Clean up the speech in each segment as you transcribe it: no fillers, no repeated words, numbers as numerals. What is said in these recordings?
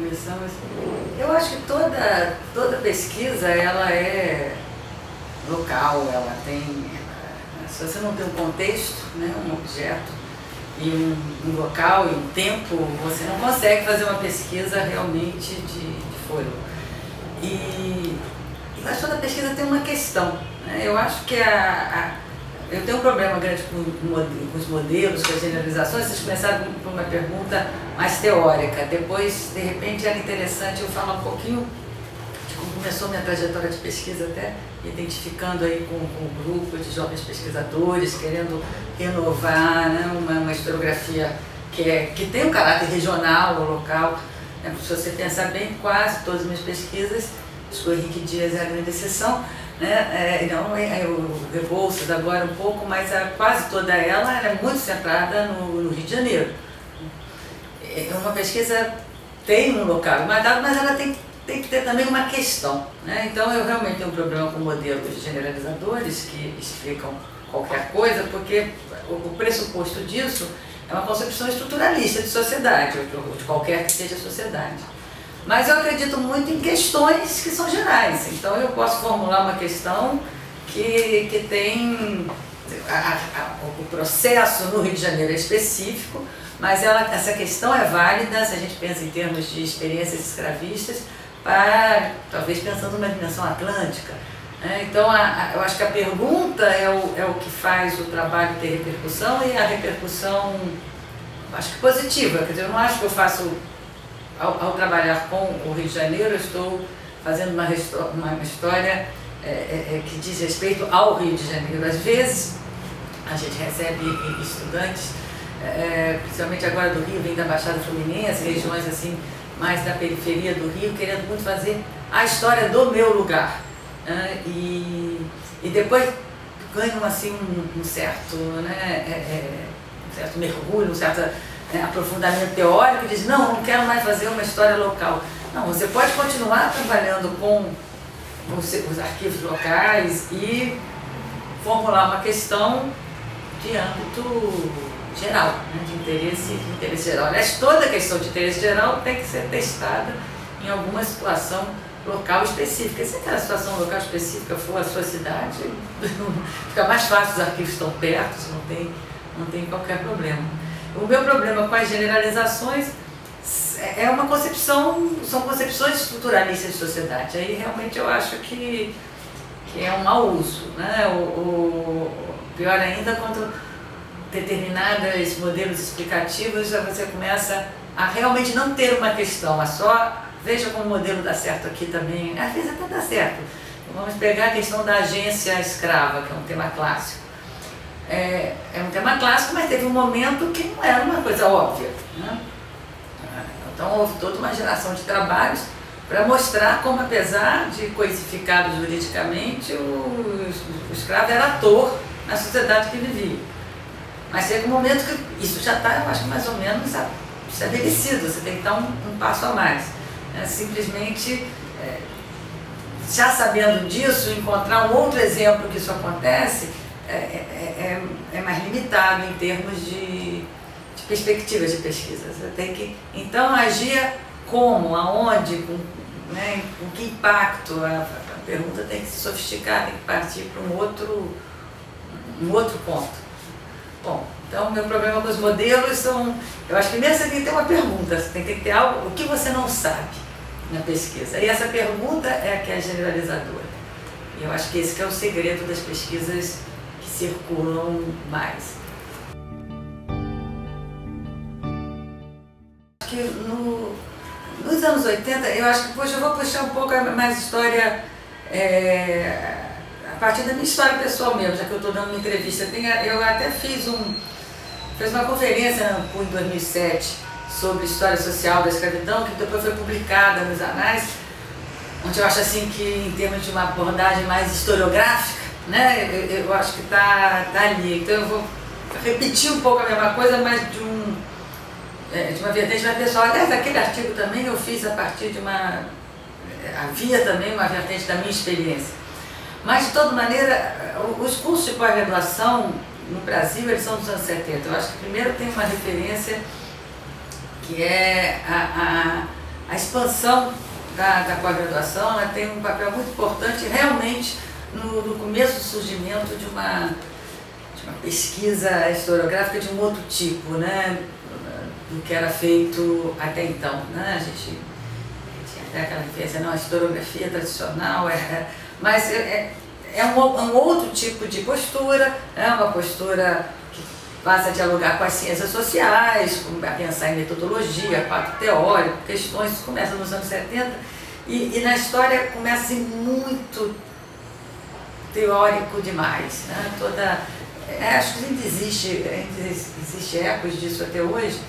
Começamos. Eu acho que toda pesquisa ela é local, ela tem. Se você não tem um contexto, né, um objeto e um local e um tempo, você não consegue fazer uma pesquisa realmente de fôlego. Mas toda pesquisa tem uma questão, né? Eu acho que eu tenho um problema grande com os modelos, com as generalizações. Vocês começaram com uma pergunta mais teórica, depois, de repente, era interessante eu falar um pouquinho de como começou minha trajetória de pesquisa, até identificando aí com um grupo de jovens pesquisadores, querendo renovar, né, uma historiografia que tem um caráter regional ou local. Né? Se você pensar bem, quase todas as minhas pesquisas, acho que o Henrique Dias é a grande exceção, né? O Rebouças agora um pouco, mas quase toda ela é muito centrada no Rio de Janeiro. Uma pesquisa tem um local, mas ela tem que ter também uma questão, né? Então eu realmente tenho um problema com modelos generalizadores que explicam qualquer coisa, porque o pressuposto disso é uma concepção estruturalista de sociedade, ou de qualquer que seja a sociedade. Mas eu acredito muito em questões que são gerais, então eu posso formular uma questão que tem o processo no Rio de Janeiro é específico, mas essa questão é válida se a gente pensa em termos de experiências escravistas, talvez pensando numa dimensão atlântica. Né? Então eu acho que a pergunta é o que faz o trabalho ter repercussão, e a repercussão, acho que positiva. Quer dizer, eu não acho que eu faço... Ao trabalhar com o Rio de Janeiro, eu estou fazendo uma história que diz respeito ao Rio de Janeiro. Às vezes, a gente recebe estudantes, principalmente agora do Rio, vem da Baixada Fluminense, regiões assim, mais da periferia do Rio, querendo muito fazer a história do meu lugar. E depois ganham assim, um certo mergulho, um certo... aprofundamento teórico, diz, não quero mais fazer uma história local. Não, você pode continuar trabalhando com os arquivos locais e formular uma questão de âmbito geral, né, de interesse geral. Aliás, toda questão de interesse geral tem que ser testada em alguma situação local específica. Se aquela situação local específica for a sua cidade, fica mais fácil, os arquivos estão perto, não tem qualquer problema. O meu problema com as generalizações é uma concepção, são concepções estruturalistas de sociedade. Aí realmente eu acho que é um mau uso, né? Pior ainda, quando determinados modelos explicativos já você começa a realmente não ter uma questão, a só veja como o modelo dá certo aqui também, às vezes até dá certo. Vamos pegar a questão da agência escrava, que é um tema clássico. É um tema clássico, mas teve um momento que não era uma coisa óbvia, né? Então houve toda uma geração de trabalhos para mostrar como, apesar de coisificado juridicamente, o escravo era ator na sociedade que vivia. Mas chega um momento que isso já está, eu acho, mais ou menos estabelecido, você tem que dar um passo a mais. Simplesmente, já sabendo disso, encontrar um outro exemplo que isso acontece, é mais limitado em termos de perspectivas de pesquisa. Você tem que, então, agir como, aonde, com que impacto. A pergunta tem que se sofisticar, tem que partir para um outro ponto. Bom, então, o meu problema com os modelos são... Eu acho que primeiro você tem que ter uma pergunta, você tem que ter algo, o que você não sabe na pesquisa. E essa pergunta é a que é generalizadora. E eu acho que esse que é o segredo das pesquisas circulam mais. Acho que nos anos 80, eu acho que eu vou puxar um pouco mais história, a partir da minha história pessoal mesmo, já que eu estou dando uma entrevista. Eu até fiz uma conferência em 2007 sobre história social da escravidão, que depois foi publicada nos anais, onde eu acho assim que, em termos de uma abordagem mais historiográfica, né, eu acho que está ali. Então eu vou repetir um pouco a mesma coisa, mas de uma vertente mais pessoal. Aliás, aquele artigo também eu fiz a partir de havia também uma vertente da minha experiência. Mas, de toda maneira, os cursos de pós-graduação no Brasil, eles são dos anos 70. Eu acho que primeiro tem uma referência que é a a expansão da pós-graduação, ela tem um papel muito importante realmente no começo do surgimento de uma pesquisa historiográfica de um outro tipo, né, do que era feito até então, né? A gente tinha até aquela referência, não, a historiografia tradicional, mas é um outro tipo de postura, é uma postura que passa a dialogar com as ciências sociais, a pensar em metodologia, quadro teórico, questões, isso começa nos anos 70 e na história começa assim, muito teórico demais, né? Acho que ainda existe ecos disso até hoje,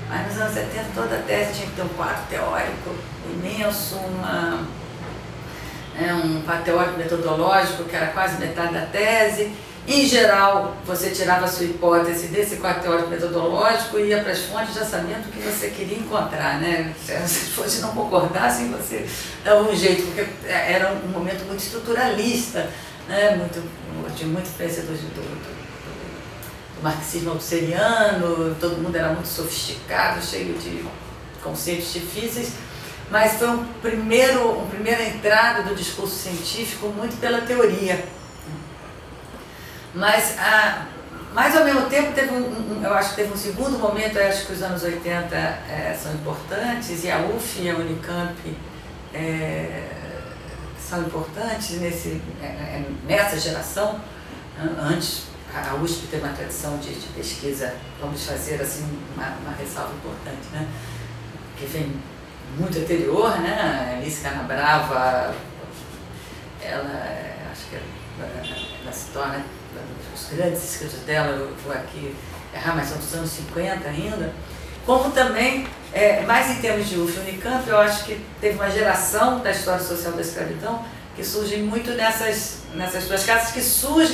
mas nos anos 70 toda a tese tinha que ter um quadro teórico imenso, um quadro teórico metodológico que era quase metade da tese. Em geral, você tirava a sua hipótese desse quadro teórico metodológico e ia para as fontes já sabendo o que você queria encontrar, né? Se as fontes não concordassem, você dava um jeito, porque era um momento muito estruturalista, né? Tinha muita influência do marxismo altusseriano, todo mundo era muito sofisticado, cheio de conceitos difíceis, mas foi uma primeira entrada do discurso científico muito pela teoria. Mas ao mesmo tempo eu acho que teve um segundo momento, eu acho que os anos 80 são importantes, e a UF e a Unicamp são importantes nessa geração. Antes, a USP tem uma tradição de pesquisa, vamos fazer assim uma ressalva importante, né? Que vem muito anterior, né? Alice Canabrava, ela, acho que ela se torna, os grandes escritos dela, eu vou aqui errar, mas são dos anos 50 ainda, como também, mais em termos de UF e Unicamp, eu acho que teve uma geração da história social da escravidão que surge muito nessas duas casas, que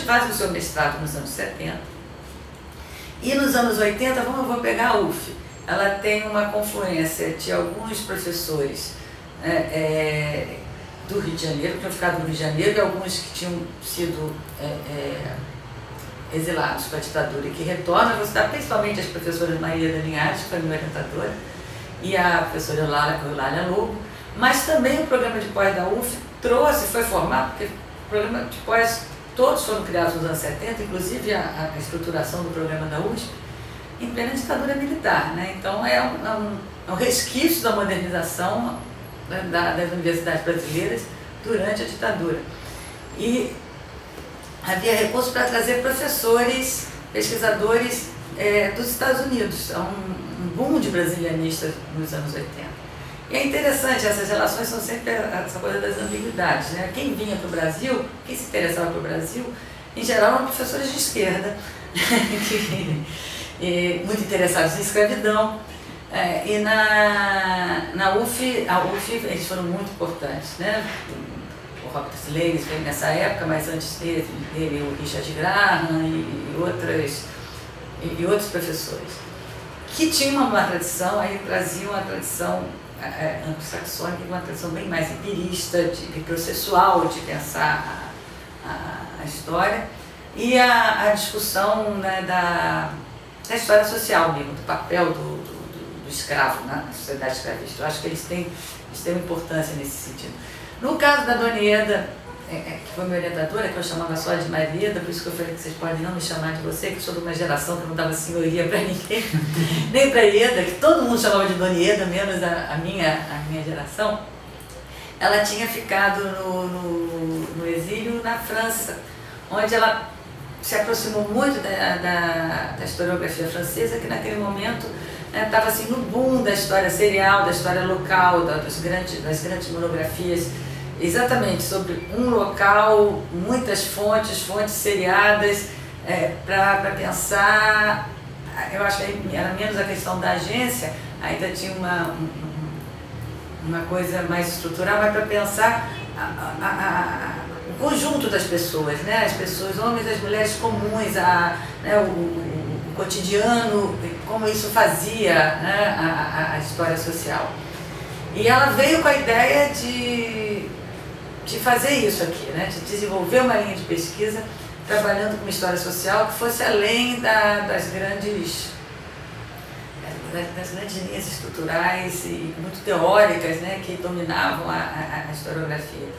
fazem o seu mestrado nos anos 70. E nos anos 80, eu vou pegar a UF, ela tem uma confluência de alguns professores do Rio de Janeiro, que tinham ficado no Rio de Janeiro, e alguns que tinham sido exilados com a ditadura e que retornam. Vou citar principalmente as professoras Maria da Linhares, que foi minha orientadora, e a professora Eulália Lobo, mas também o programa de pós da UF foi formado, porque o programa de pós todos foram criados nos anos 70, inclusive a estruturação do programa da USP, em plena ditadura militar, né? Então é um resquício da modernização, né, das universidades brasileiras durante a ditadura. E havia recursos para trazer professores, pesquisadores dos Estados Unidos, um boom de brasilianistas nos anos 80. E é interessante, essas relações são sempre essa coisa das ambiguidades, né? Quem vinha para o Brasil, quem se interessava pelo Brasil, em geral eram professores de esquerda, muito interessados em escravidão. E na UF, eles foram muito importantes, né? O Robert Leis veio nessa época, mas antes dele o Richard Graham e outros professores, que tinham uma tradição, aí traziam a tradição anglo-saxônica, uma tradição bem mais empirista, de processual, de pensar a história, e a discussão, né, da história social mesmo, do papel do escravo na sociedade escravista. Eu acho que eles têm uma importância nesse sentido. No caso da Dona Ieda, que foi minha orientadora, que eu chamava só de Marieda, por isso que eu falei que vocês podem não me chamar de você, que eu sou de uma geração que não dava senhoria para ninguém, nem para Ieda, que todo mundo chamava de Dona Ieda, menos a minha geração. Ela tinha ficado no exílio na França, onde ela se aproximou muito da historiografia francesa, que naquele momento estava assim, no boom da história serial, da história local, das grandes monografias, exatamente sobre um local, muitas fontes seriadas, para pensar. Eu acho que era menos a questão da agência, ainda tinha uma coisa mais estrutural, mas para pensar o conjunto das pessoas, né? As pessoas, homens e as mulheres comuns, né? o cotidiano, como isso fazia, né? a história social. E ela veio com a ideia de fazer isso aqui, né? De desenvolver uma linha de pesquisa trabalhando com uma história social que fosse além das grandes das grandes linhas estruturais e muito teóricas, né, que dominavam a historiografia.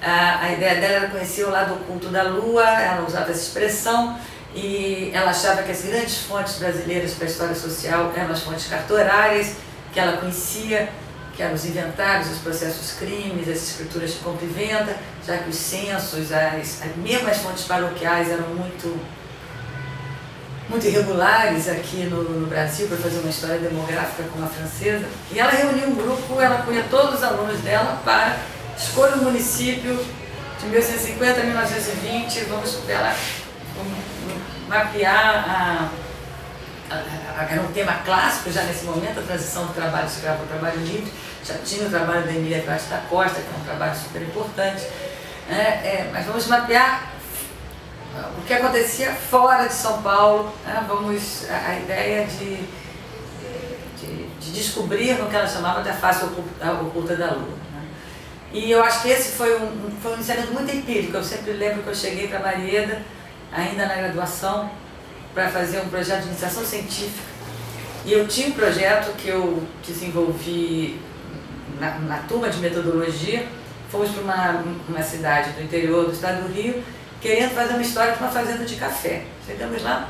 A ideia dela era conhecer o lado oculto da Lua, ela usava essa expressão, e ela achava que as grandes fontes brasileiras para a história social eram as fontes cartorárias, que ela conhecia, que eram os inventários, os processos crimes, as escrituras de compra e venda, já que os censos, mesmo as fontes paroquiais eram muito irregulares aqui no Brasil para fazer uma história demográfica como a francesa. E ela reuniu um grupo, ela punha todos os alunos dela para escolher o município de 1850 a 1920, vamos mapear era um tema clássico já nesse momento, a transição do trabalho escravo para o trabalho livre. Já tinha o trabalho da Emília Vaz da Costa, que é um trabalho super importante. Mas vamos mapear o que acontecia fora de São Paulo. A ideia de descobrir no que ela chamava da face oculta da Lua. E eu acho que esse foi um iniciamento muito empírico. Eu sempre lembro que eu cheguei para Marieda, ainda na graduação, para fazer um projeto de iniciação científica. E eu tinha um projeto que eu desenvolvi na turma de metodologia. Fomos para uma cidade do interior do estado do Rio, querendo fazer uma história de uma fazenda de café. Chegamos lá,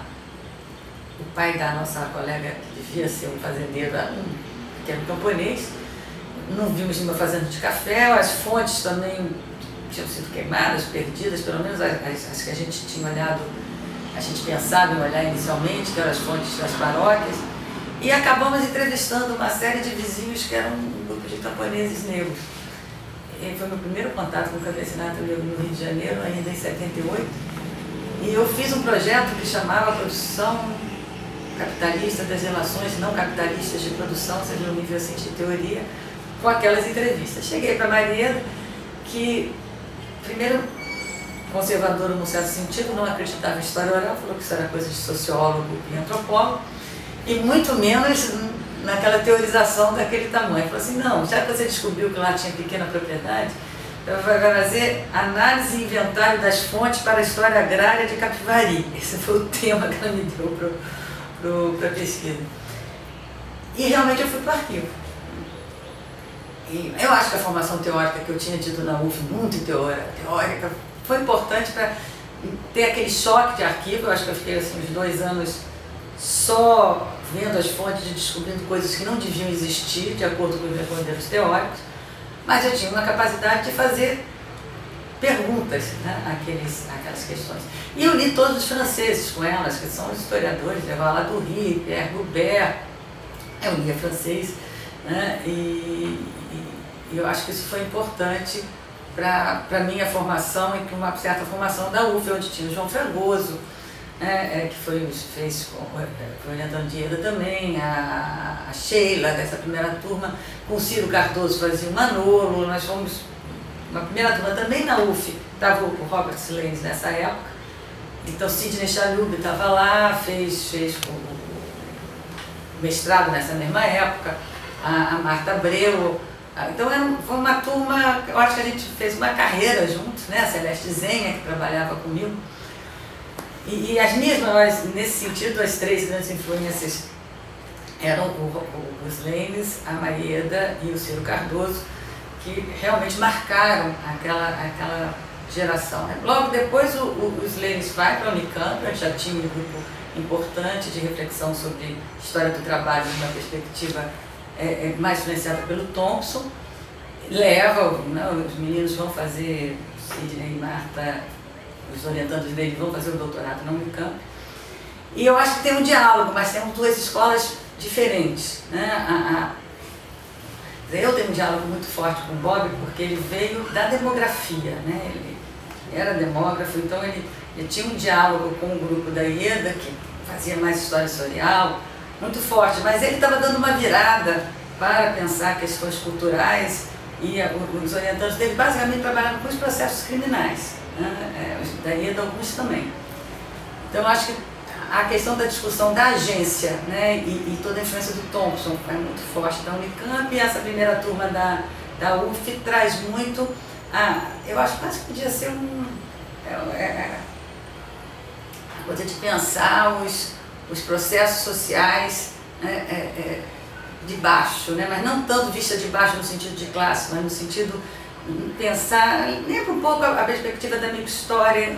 o pai da nossa colega, que devia ser um fazendeiro, que era um camponês, não vimos nenhuma fazenda de café, as fontes também tinham sido queimadas, perdidas, pelo menos as que a gente tinha olhado, a gente pensava em olhar inicialmente, que eram as fontes das paróquias, e acabamos entrevistando uma série de vizinhos que eram um grupo de camponeses negros. E foi meu primeiro contato com o campesinato negro no Rio de Janeiro, ainda em 78, e eu fiz um projeto que chamava Produção Capitalista das Relações Não Capitalistas de Produção, seja no nível assim de teoria, com aquelas entrevistas. Cheguei para Marieda, que primeiro conservadora num certo sentido, não acreditava em história oral, falou que isso era coisa de sociólogo e antropólogo, e muito menos naquela teorização daquele tamanho. Falou assim, não, já que você descobriu que lá tinha pequena propriedade, vai fazer análise e inventário das fontes para a história agrária de Capivari. Esse foi o tema que ela me deu para a pesquisa. E realmente eu fui para o arquivo. E eu acho que a formação teórica que eu tinha tido na UF, muito teórica, foi importante para ter aquele choque de arquivo. Eu acho que eu fiquei assim, uns 2 anos só vendo as fontes e descobrindo coisas que não deviam existir, de acordo com os meus modelos teóricos, mas eu tinha uma capacidade de fazer perguntas, né, aquelas questões. E eu li todos os franceses com elas, que são os historiadores, Leval Ladoury, Pierre Goubert, eu lia francês, né, e eu acho que isso foi importante para a minha formação e para uma certa formação da UF, onde tinha o João Fragoso, que foi orientando de Ieda também, a Sheila, dessa primeira turma, com o Ciro Cardoso fazia o Manolo. Nós fomos uma primeira turma também na UF, estava o Robert Silenz nessa época, então Sidney Chalub estava lá, fez o mestrado nessa mesma época, a Marta Abreu. Então foi uma turma, eu acho que a gente fez uma carreira juntos, né? A Celeste Zenha, que trabalhava comigo. E as minhas maiores, nesse sentido, as 3 grandes influências eram os Lemes, a Marieda e o Ciro Cardoso, que realmente marcaram aquela geração. Logo depois os Lemes vai para a Unicamp, já tinha um grupo importante de reflexão sobre história do trabalho numa perspectiva mais influenciada pelo Thompson, os meninos vão fazer, Sidney e Marta, os orientandos dele vão fazer o doutorado na Unicamp. E eu acho que tem um diálogo, mas temos 2 escolas diferentes, né? Eu tenho um diálogo muito forte com o Bob, porque ele veio da demografia, né? Ele era demógrafo, então ele tinha um diálogo com o grupo da Ieda, que fazia mais história sensorial, muito forte, mas ele estava dando uma virada para pensar questões culturais, e os orientantes dele basicamente trabalhavam com os processos criminais, né? Da Ieda alguns também. Então eu acho que a questão da discussão da agência, né, e toda a influência do Thompson é muito forte da Unicamp, e essa primeira turma da UF traz muito, eu acho quase que podia ser a coisa de pensar os processos sociais, de baixo, né? Mas não tanto vista de baixo no sentido de classe, mas no sentido de pensar, lembra um pouco a perspectiva da micro-história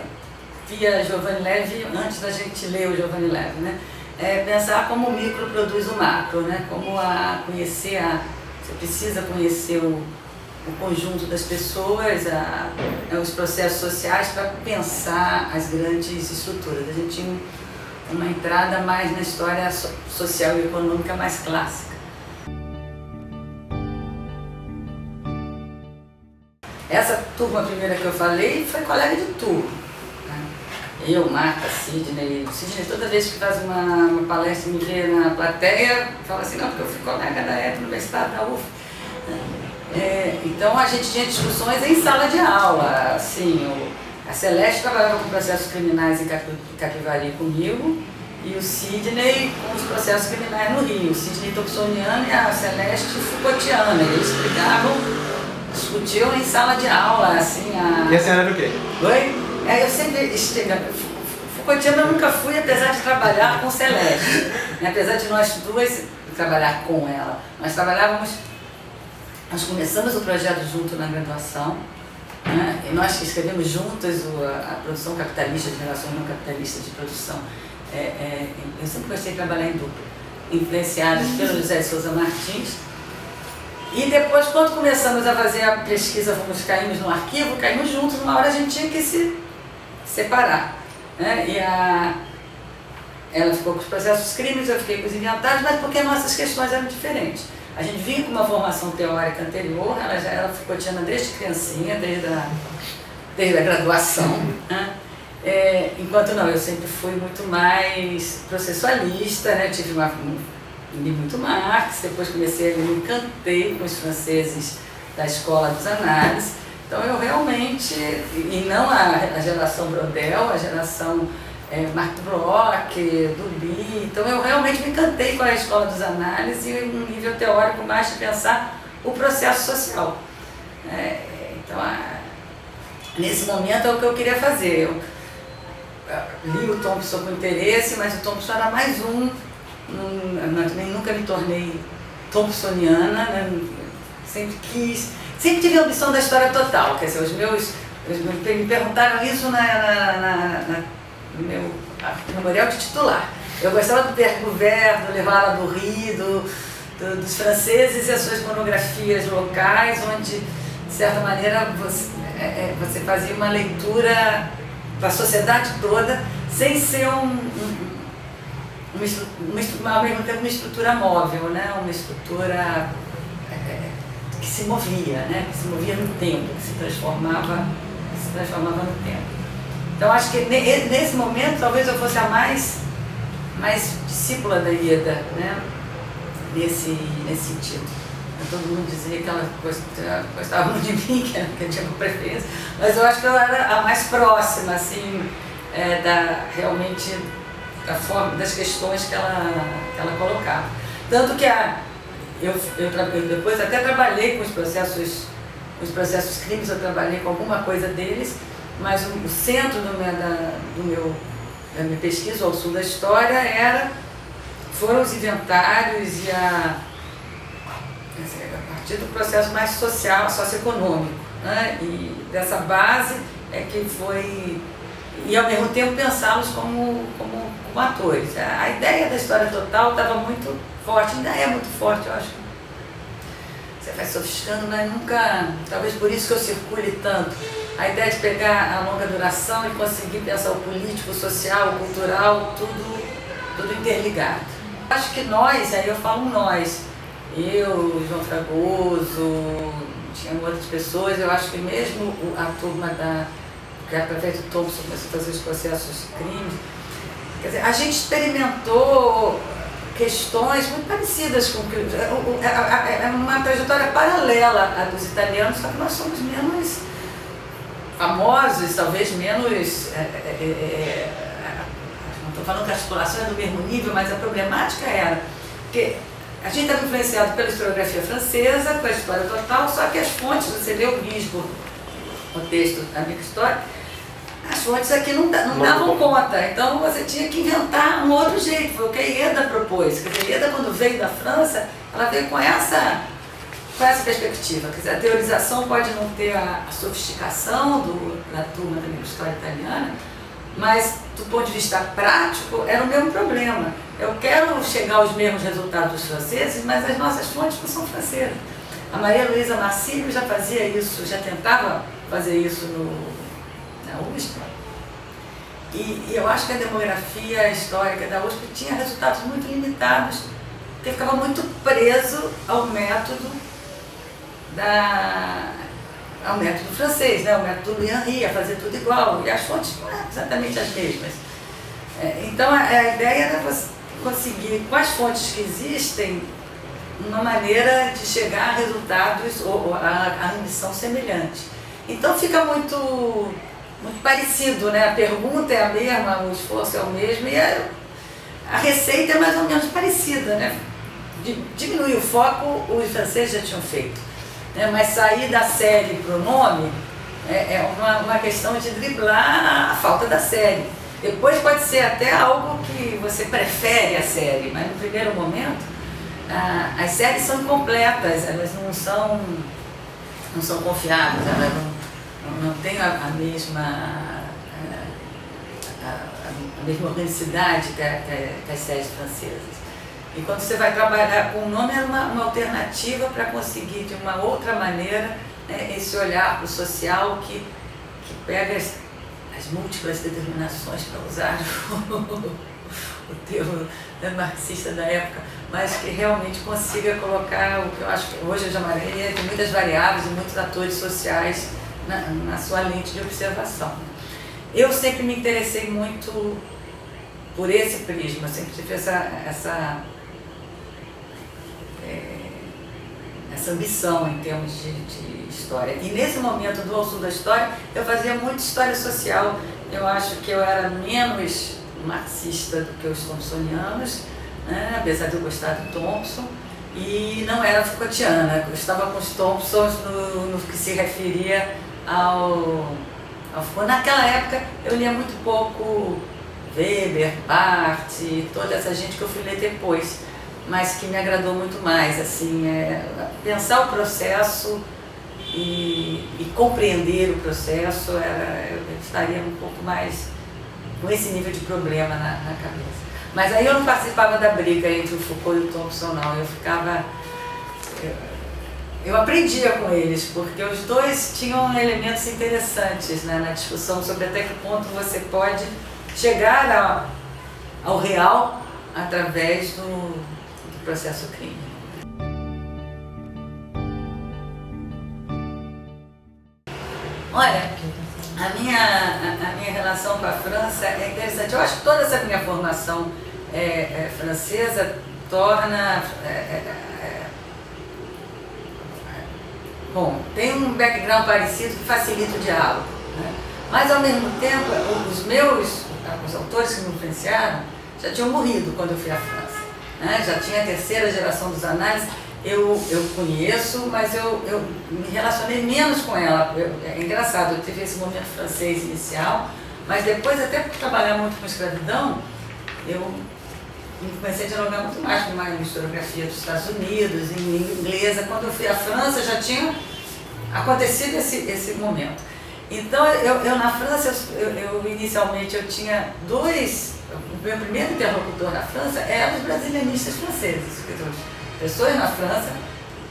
via Giovanni Levi, antes da gente ler o Giovanni Levi, né? Pensar como o micro produz o macro, né? Como você precisa conhecer o conjunto das pessoas, os processos sociais para pensar as grandes estruturas. A gente tinha uma entrada mais na história social e econômica mais clássica. Essa turma primeira que eu falei foi colega de turma. Eu, Marta, Sidney. Sidney, toda vez que faz uma palestra e me vê na plateia, fala assim, não, porque eu fui colega da ETA, Universidade da UF. Então a gente tinha discussões em sala de aula. Assim, a Celeste trabalhava com processos criminais em Capivari comigo e o Sidney com os processos criminais no Rio. O Sidney Thompsoniano e a Celeste Foucaultiana. Eles brigavam, discutiam em sala de aula. Assim, E a senhora era o quê? Oi? Eu sempre Foucaultiana eu nunca fui, apesar de trabalhar com Celeste. Apesar de nós duas trabalhar com ela. Nós começamos o projeto junto na graduação, né? E nós escrevemos juntas a produção capitalista, de relações não capitalistas de produção. Eu sempre gostei de trabalhar em dupla, influenciadas pelo José de Souza Martins. E depois, quando começamos a fazer a pesquisa, caímos no arquivo, caímos juntos, uma hora a gente tinha que se separar, né? E ela ficou com os processos crimes, eu fiquei com os inventários, mas porque nossas questões eram diferentes. A gente vinha com uma formação teórica anterior, ela já era Foucaultiana desde criancinha, desde a graduação, né? Enquanto não, eu sempre fui muito mais processualista, né? Li muito Marx, depois comecei a me encantei com os franceses da escola dos análises. Então eu realmente, e não a geração Brodel, a geração Marc Bloch, Duby, então eu realmente me encantei com a escola dos análises e um nível teórico mais de pensar o processo social. Então, nesse momento é o que eu queria fazer. Eu li o Thompson com interesse, mas o Thompson era mais um. Eu também nunca me tornei thompsoniana, né? Sempre tive a ambição da história total. Quer dizer, me perguntaram isso no meu memorial de titular. Eu gostava do Pierre Couvert, do Levala do Rio, dos franceses e as suas monografias locais, onde, de certa maneira, você fazia uma leitura da sociedade toda, sem ser ao mesmo tempo uma estrutura móvel, né? Uma estrutura que se movia, né? Que se movia no tempo, que se transformava no tempo. Então acho que nesse momento talvez eu fosse a mais discípula da Ieda, né? Nesse sentido. Todo mundo dizia que ela gostava muito de mim, que eu tinha uma preferência, mas eu acho que ela era a mais próxima, assim, realmente da forma, das questões que ela colocava. Tanto que eu depois até trabalhei com os processos crimes, eu trabalhei com alguma coisa deles, mas o centro da minha pesquisa, ao sul da história, foram os inventários e a partir do processo mais social, socioeconômico, né? E dessa base que foi, e ao mesmo tempo pensá-los como atores. A ideia da história total estava muito forte, ainda é muito forte, eu acho. Você vai sofisticando, mas nunca, talvez por isso que eu circule tanto. A ideia de pegar a longa duração e conseguir pensar o político, o social, o cultural, tudo interligado. Acho que nós, aí eu falo nós, eu, João Fragoso, tinha outras pessoas, eu acho que mesmo a turma que era prefeito Thompson começou a fazer os processos crimes, quer dizer, a gente experimentou questões muito parecidas com que é uma trajetória paralela à dos italianos, só que nós somos menos famosos, talvez menos, não estou falando que a articulação é do mesmo nível, mas a problemática era que a gente estava influenciado pela historiografia francesa, com a história total, só que as fontes, você lê o Risco, o texto da minha história, as fontes aqui não davam conta, então você tinha que inventar um outro jeito. Foi o que a Ieda propôs. Quer dizer, a Ieda, quando veio da França, ela veio com essa perspectiva. Quer dizer, a teorização pode não ter a sofisticação da turma da história italiana, mas do ponto de vista prático era o mesmo problema. Eu quero chegar aos mesmos resultados dos franceses, mas as nossas fontes não são francesas. A Maria Luísa Marcílio já fazia isso, já tentava fazer isso na USP. E eu acho que a demografia histórica da USP tinha resultados muito limitados, porque ficava muito preso ao método francês, né? O método do Henri, a fazer tudo igual, e as fontes não eram exatamente as mesmas. Então a ideia era você conseguir, com as fontes que existem, uma maneira de chegar a resultados ou a ambição semelhante. Então fica muito parecido, né? A pergunta é a mesma, o esforço é o mesmo e a receita é mais ou menos parecida, né? Diminuir o foco, os franceses já tinham feito, né? Mas sair da série para o nome é uma questão de driblar a falta da série. Depois pode ser até algo que você prefere a série, mas no primeiro momento as séries são incompletas, elas não são confiáveis, elas não têm a mesma organicidade que as séries francesas. E quando você vai trabalhar com o nome, é uma alternativa para conseguir de uma outra maneira, né, esse olhar para o social que pega as múltiplas determinações, para usar o termo marxista da época, mas que realmente consiga colocar o que eu acho que hoje eu chamaria de muitas variáveis e muitos atores sociais na sua lente de observação. Eu sempre me interessei muito por esse prisma, sempre tive essa ambição em termos de história. E nesse momento do Ao Sul da História, eu fazia muito história social. Eu acho que eu era menos marxista do que os thompsonianos, né? Apesar de eu gostar do Thompson, e não era Foucaultiana. Eu estava com os Thompsons no que se referia ao Foucault. Naquela época eu lia muito pouco Weber, Barthes, toda essa gente que eu fui ler depois, mas que me agradou muito mais, assim, pensar o processo e compreender o processo, eu estaria um pouco mais com esse nível de problema na cabeça. Mas aí eu não participava da briga entre o Foucault e o Thompson, não, eu aprendia com eles, porque os dois tinham elementos interessantes, né, na discussão sobre até que ponto você pode chegar ao real através do processo crime. Olha, a minha relação com a França é interessante. Eu acho que toda essa minha formação francesa torna... bom, tem um background parecido que facilita o diálogo, né? Mas, ao mesmo tempo, os autores que me influenciaram já tinham morrido quando eu fui à França, né? Já tinha a terceira geração dos análises. Eu conheço, mas eu me relacionei menos com ela. É engraçado, eu tive esse momento francês inicial, mas depois, até por trabalhar muito com escravidão, eu comecei a dialogar muito mais com uma historiografia dos Estados Unidos, em língua inglesa. Quando eu fui à França, já tinha acontecido esse momento. Então, eu na França, inicialmente, eu tinha o meu primeiro interlocutor na França eram os brasilianistas franceses, pessoas na França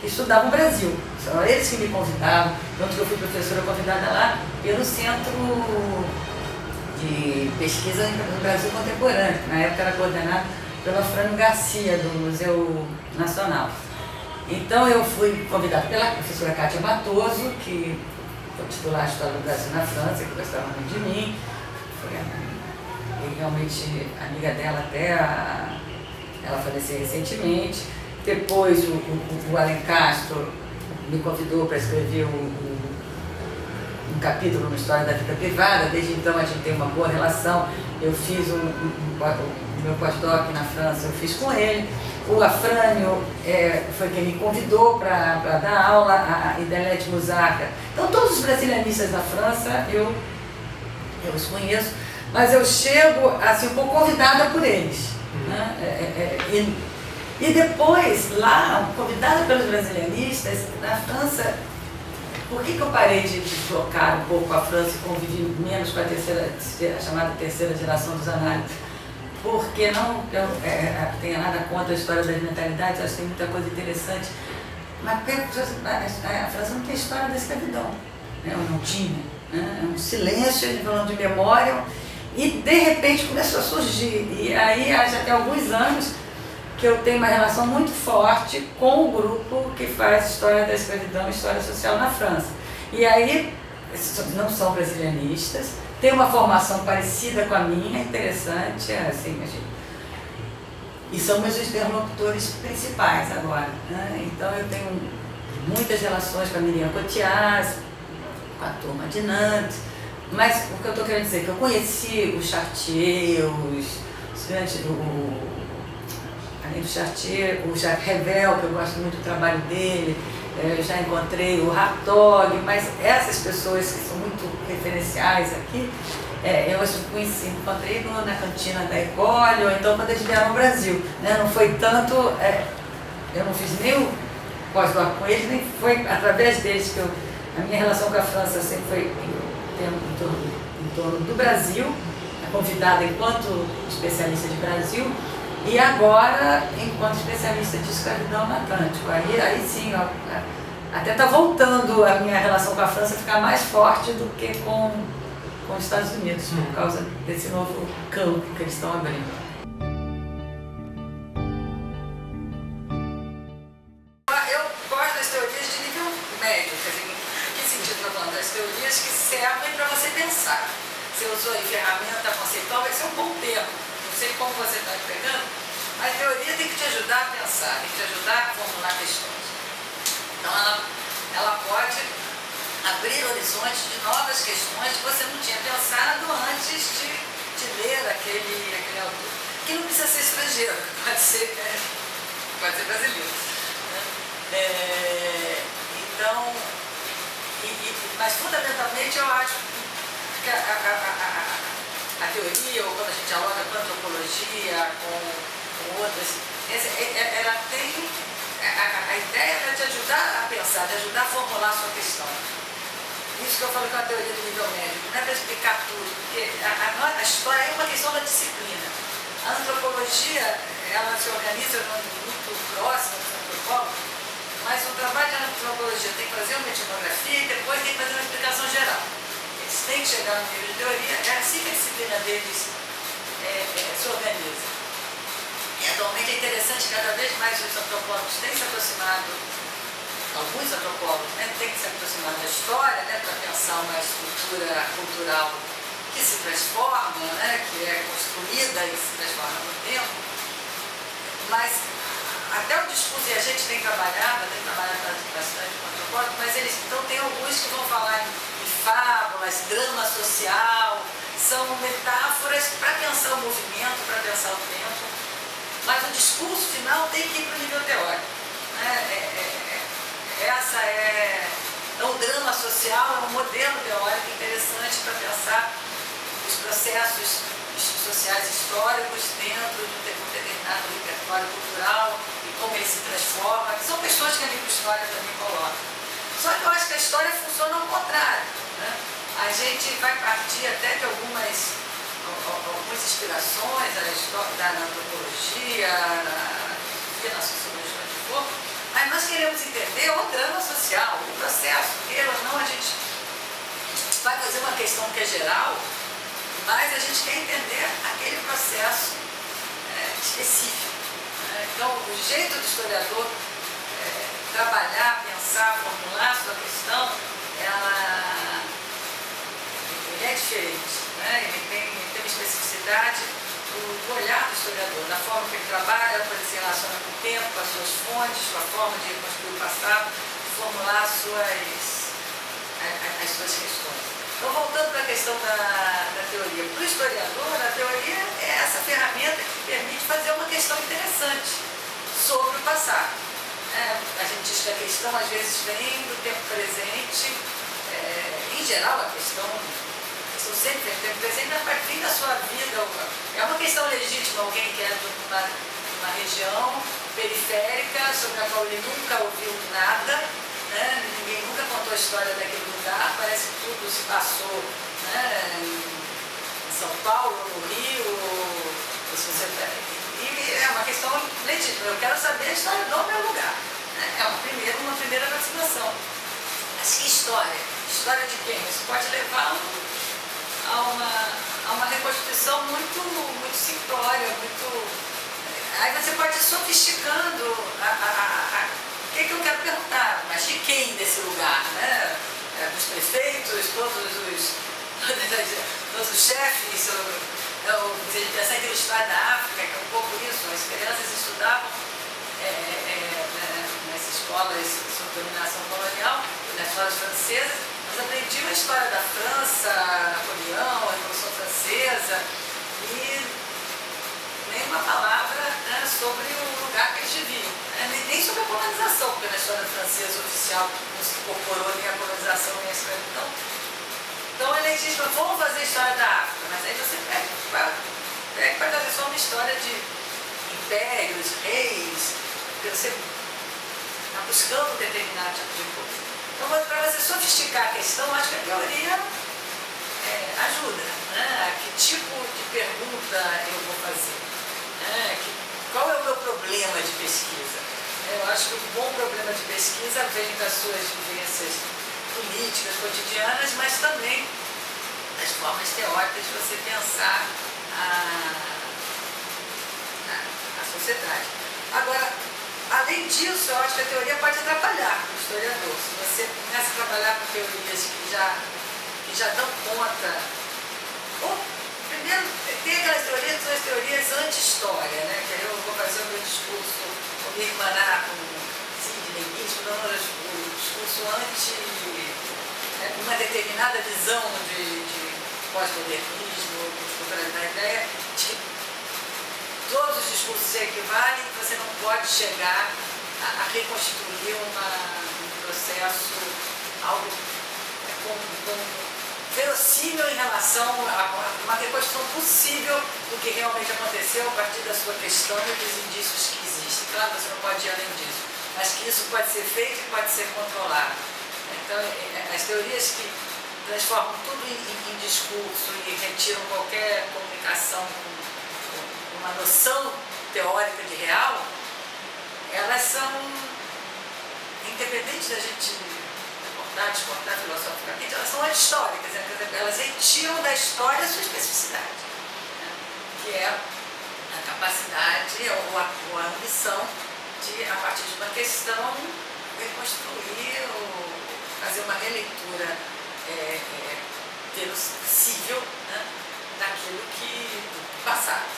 que estudavam o Brasil. São eles que me convidavam, tanto que eu fui professora convidada lá pelo Centro de Pesquisa no Brasil Contemporâneo, que na época era coordenado pela Frânio Garcia, do Museu Nacional. Então eu fui convidada pela professora Cátia Matoso, que foi titular de História do Brasil na França, que gostava muito de mim, foi realmente amiga dela até ela falecer recentemente. Depois o Alen Castro me convidou para escrever um capítulo na História da Vida Privada. Desde então a gente tem uma boa relação. Eu fiz o meu pós-doc na França, eu fiz com ele. O Afrânio foi quem me convidou para dar aula, a Idelete Musaka. Então todos os brasilianistas da França eu eu os conheço, mas eu chego assim, um pouco convidada por eles. Né? E depois, lá, convidada pelos brasilianistas, na França, por que eu parei de tocar um pouco a França e convivi menos com a chamada terceira geração dos análises? Porque não que eu tenha nada contra a história das mentalidades, acho que tem muita coisa interessante, mas porque a França não tem história da escravidão, né? Não tinha, né? É um silêncio, falando de memória, e de repente começou a surgir, e aí já tem alguns anos que eu tenho uma relação muito forte com o grupo que faz história da escravidão e história social na França. E aí, não são brasilianistas, tem uma formação parecida com a minha, interessante, assim, imagina. E são meus interlocutores principais agora. Né? Então eu tenho muitas relações com a Miriam Cotillard, com a turma de Nantes, mas o que eu estou querendo dizer é que eu conheci o Chartier, além do Chartier, o Jacques Revel, que eu gosto muito do trabalho dele, eu já encontrei o Hartog, mas essas pessoas que são muito referenciais aqui, eu encontrei na cantina da École, ou então quando eles vieram ao Brasil. Né? Não foi tanto, eu não fiz nem o pós-doc com eles, nem foi através deles que a minha relação com a França sempre foi em torno do Brasil, convidada enquanto especialista de Brasil, e agora enquanto especialista de escravidão no Atlântico. Aí sim, ó, até está voltando a minha relação com a França a ficar mais forte do que com os Estados Unidos, por causa desse novo campo que eles estão abrindo. Eu gosto das teorias de nível médio, quer dizer, em que sentido estou falando? Das teorias que servem para você pensar. Você usou aí ferramenta conceitual, vai ser um bom termo. Não sei como você está pegando, mas a teoria tem que te ajudar a pensar, tem que te ajudar a formular questões. Então ela pode abrir horizontes de novas questões que você não tinha pensado antes de ler aquele autor. Que não precisa ser estrangeiro, pode ser brasileiro. Né? Então, mas fundamentalmente eu acho que a teoria, ou quando a gente dialoga com a antropologia, com outras, ela tem a ideia é de ajudar a pensar, de ajudar a formular a sua questão. Isso que eu falo com a teoria do nível médio, não é para explicar tudo, porque a história é uma questão da disciplina. A antropologia, ela se organiza num grupo próximo dos antropólogos, mas o trabalho da antropologia tem que fazer uma etnografia e depois tem que fazer uma explicação geral. Eles têm que chegar no nível de teoria, é assim que a disciplina deles se organiza. E atualmente é interessante, cada vez mais os antropólogos têm se aproximado, alguns antropólogos têm que se aproximar da história, né, para pensar uma estrutura cultural que se transforma, né, que é construída e se transforma no tempo. Mas até o discurso, e a gente tem trabalhado bastante com antropólogos, mas eles então tem alguns que vão falar em fábulas, drama social, são metáforas para pensar o movimento, para pensar o tempo. Mas o discurso final tem que ir para o nível teórico. Né? Então, o drama social é um modelo teórico interessante para pensar os processos sociais históricos dentro de um determinado repertório cultural e como ele se transforma, que são questões que a microhistória também coloca. Só que eu acho que a história funciona ao contrário. Né? A gente vai partir até de algumas inspirações da antropologia, na sociologia, onde for, mas nós queremos entender o drama social, o processo, queira ou não, a gente vai fazer uma questão que é geral, mas a gente quer entender aquele processo específico. Né? Então, o jeito do historiador trabalhar, pensar, formular a sua questão, ele é diferente. Né? Ele tem uma especificidade do olhar do historiador, da forma que ele trabalha, como ele se relaciona com o tempo, com as suas fontes, com a forma de reconstruir o passado, formular as suas questões. Então, voltando para a questão da teoria. Para o historiador, a teoria é essa ferramenta que permite fazer uma questão interessante sobre o passado. A gente diz que a questão, às vezes, vem do tempo presente. Em geral, a questão são sempre presentes a partir da sua vida. É uma questão legítima, alguém que é de uma região periférica sobre a qual ele nunca ouviu nada, né? Ninguém nunca contou a história daquele lugar, parece que tudo se passou, né, em São Paulo, no Rio, e é uma questão legítima. Eu quero saber a história do meu lugar. Né? É uma primeira aproximação. Mas que história? História de quem? Isso pode levar a uma reconstituição muito simplória, muito... Aí você pode ir sofisticando o que eu quero perguntar, mas de quem desse lugar, né? Dos prefeitos, todos os chefes, se pensar em história da África, que é um pouco isso, as crianças estudavam nas escolas sob dominação colonial, nas escolas francesas, nós aprendíamos a história da França, Napoleão, a Revolução Francesa, e nenhuma palavra, né, sobre o lugar que eles viviam, né, nem sobre a colonização, porque na história francesa oficial não se incorporou nem a colonização nem a escravidão. Então ele diz, vamos fazer a história da África, mas aí você pega para fazer só uma história de impérios, reis, porque você está buscando determinado tipo de coisa. Então, para você sofisticar a questão, acho que a teoria ajuda, né? Que tipo de pergunta eu vou fazer? Qual é o meu problema de pesquisa? Eu acho que um bom problema de pesquisa vem das suas vivências políticas, cotidianas, mas também das formas teóricas de você pensar a sociedade. Agora, além disso, eu acho que a teoria pode atrapalhar o historiador. Se você começa a trabalhar com teorias que já dão conta... Primeiro, tem aquelas teorias que são as teorias anti-história, né? Que eu vou fazer o meu discurso, vou me irmanar com Sidney Ginsburg, o discurso uma determinada visão de pós-modernismo, a ideia de que todos os discursos se equivalem, que você não pode chegar a reconstituir um processo, algo verossímil em relação a uma reconstrução possível do que realmente aconteceu a partir da sua questão e dos indícios que existem. Claro, você não pode ir além disso, mas que isso pode ser feito e pode ser controlado. Então, as teorias que transformam tudo em discurso e retiram qualquer comunicação com uma noção teórica de real, elas são, independentes da gente descortar filosoficamente, elas são antihistóricas, né? Elas retiram da história a sua especificidade, né? Que é a capacidade ou a ambição de, a partir de uma questão, reconstruir ou fazer uma releitura possível, né, daquilo do passado.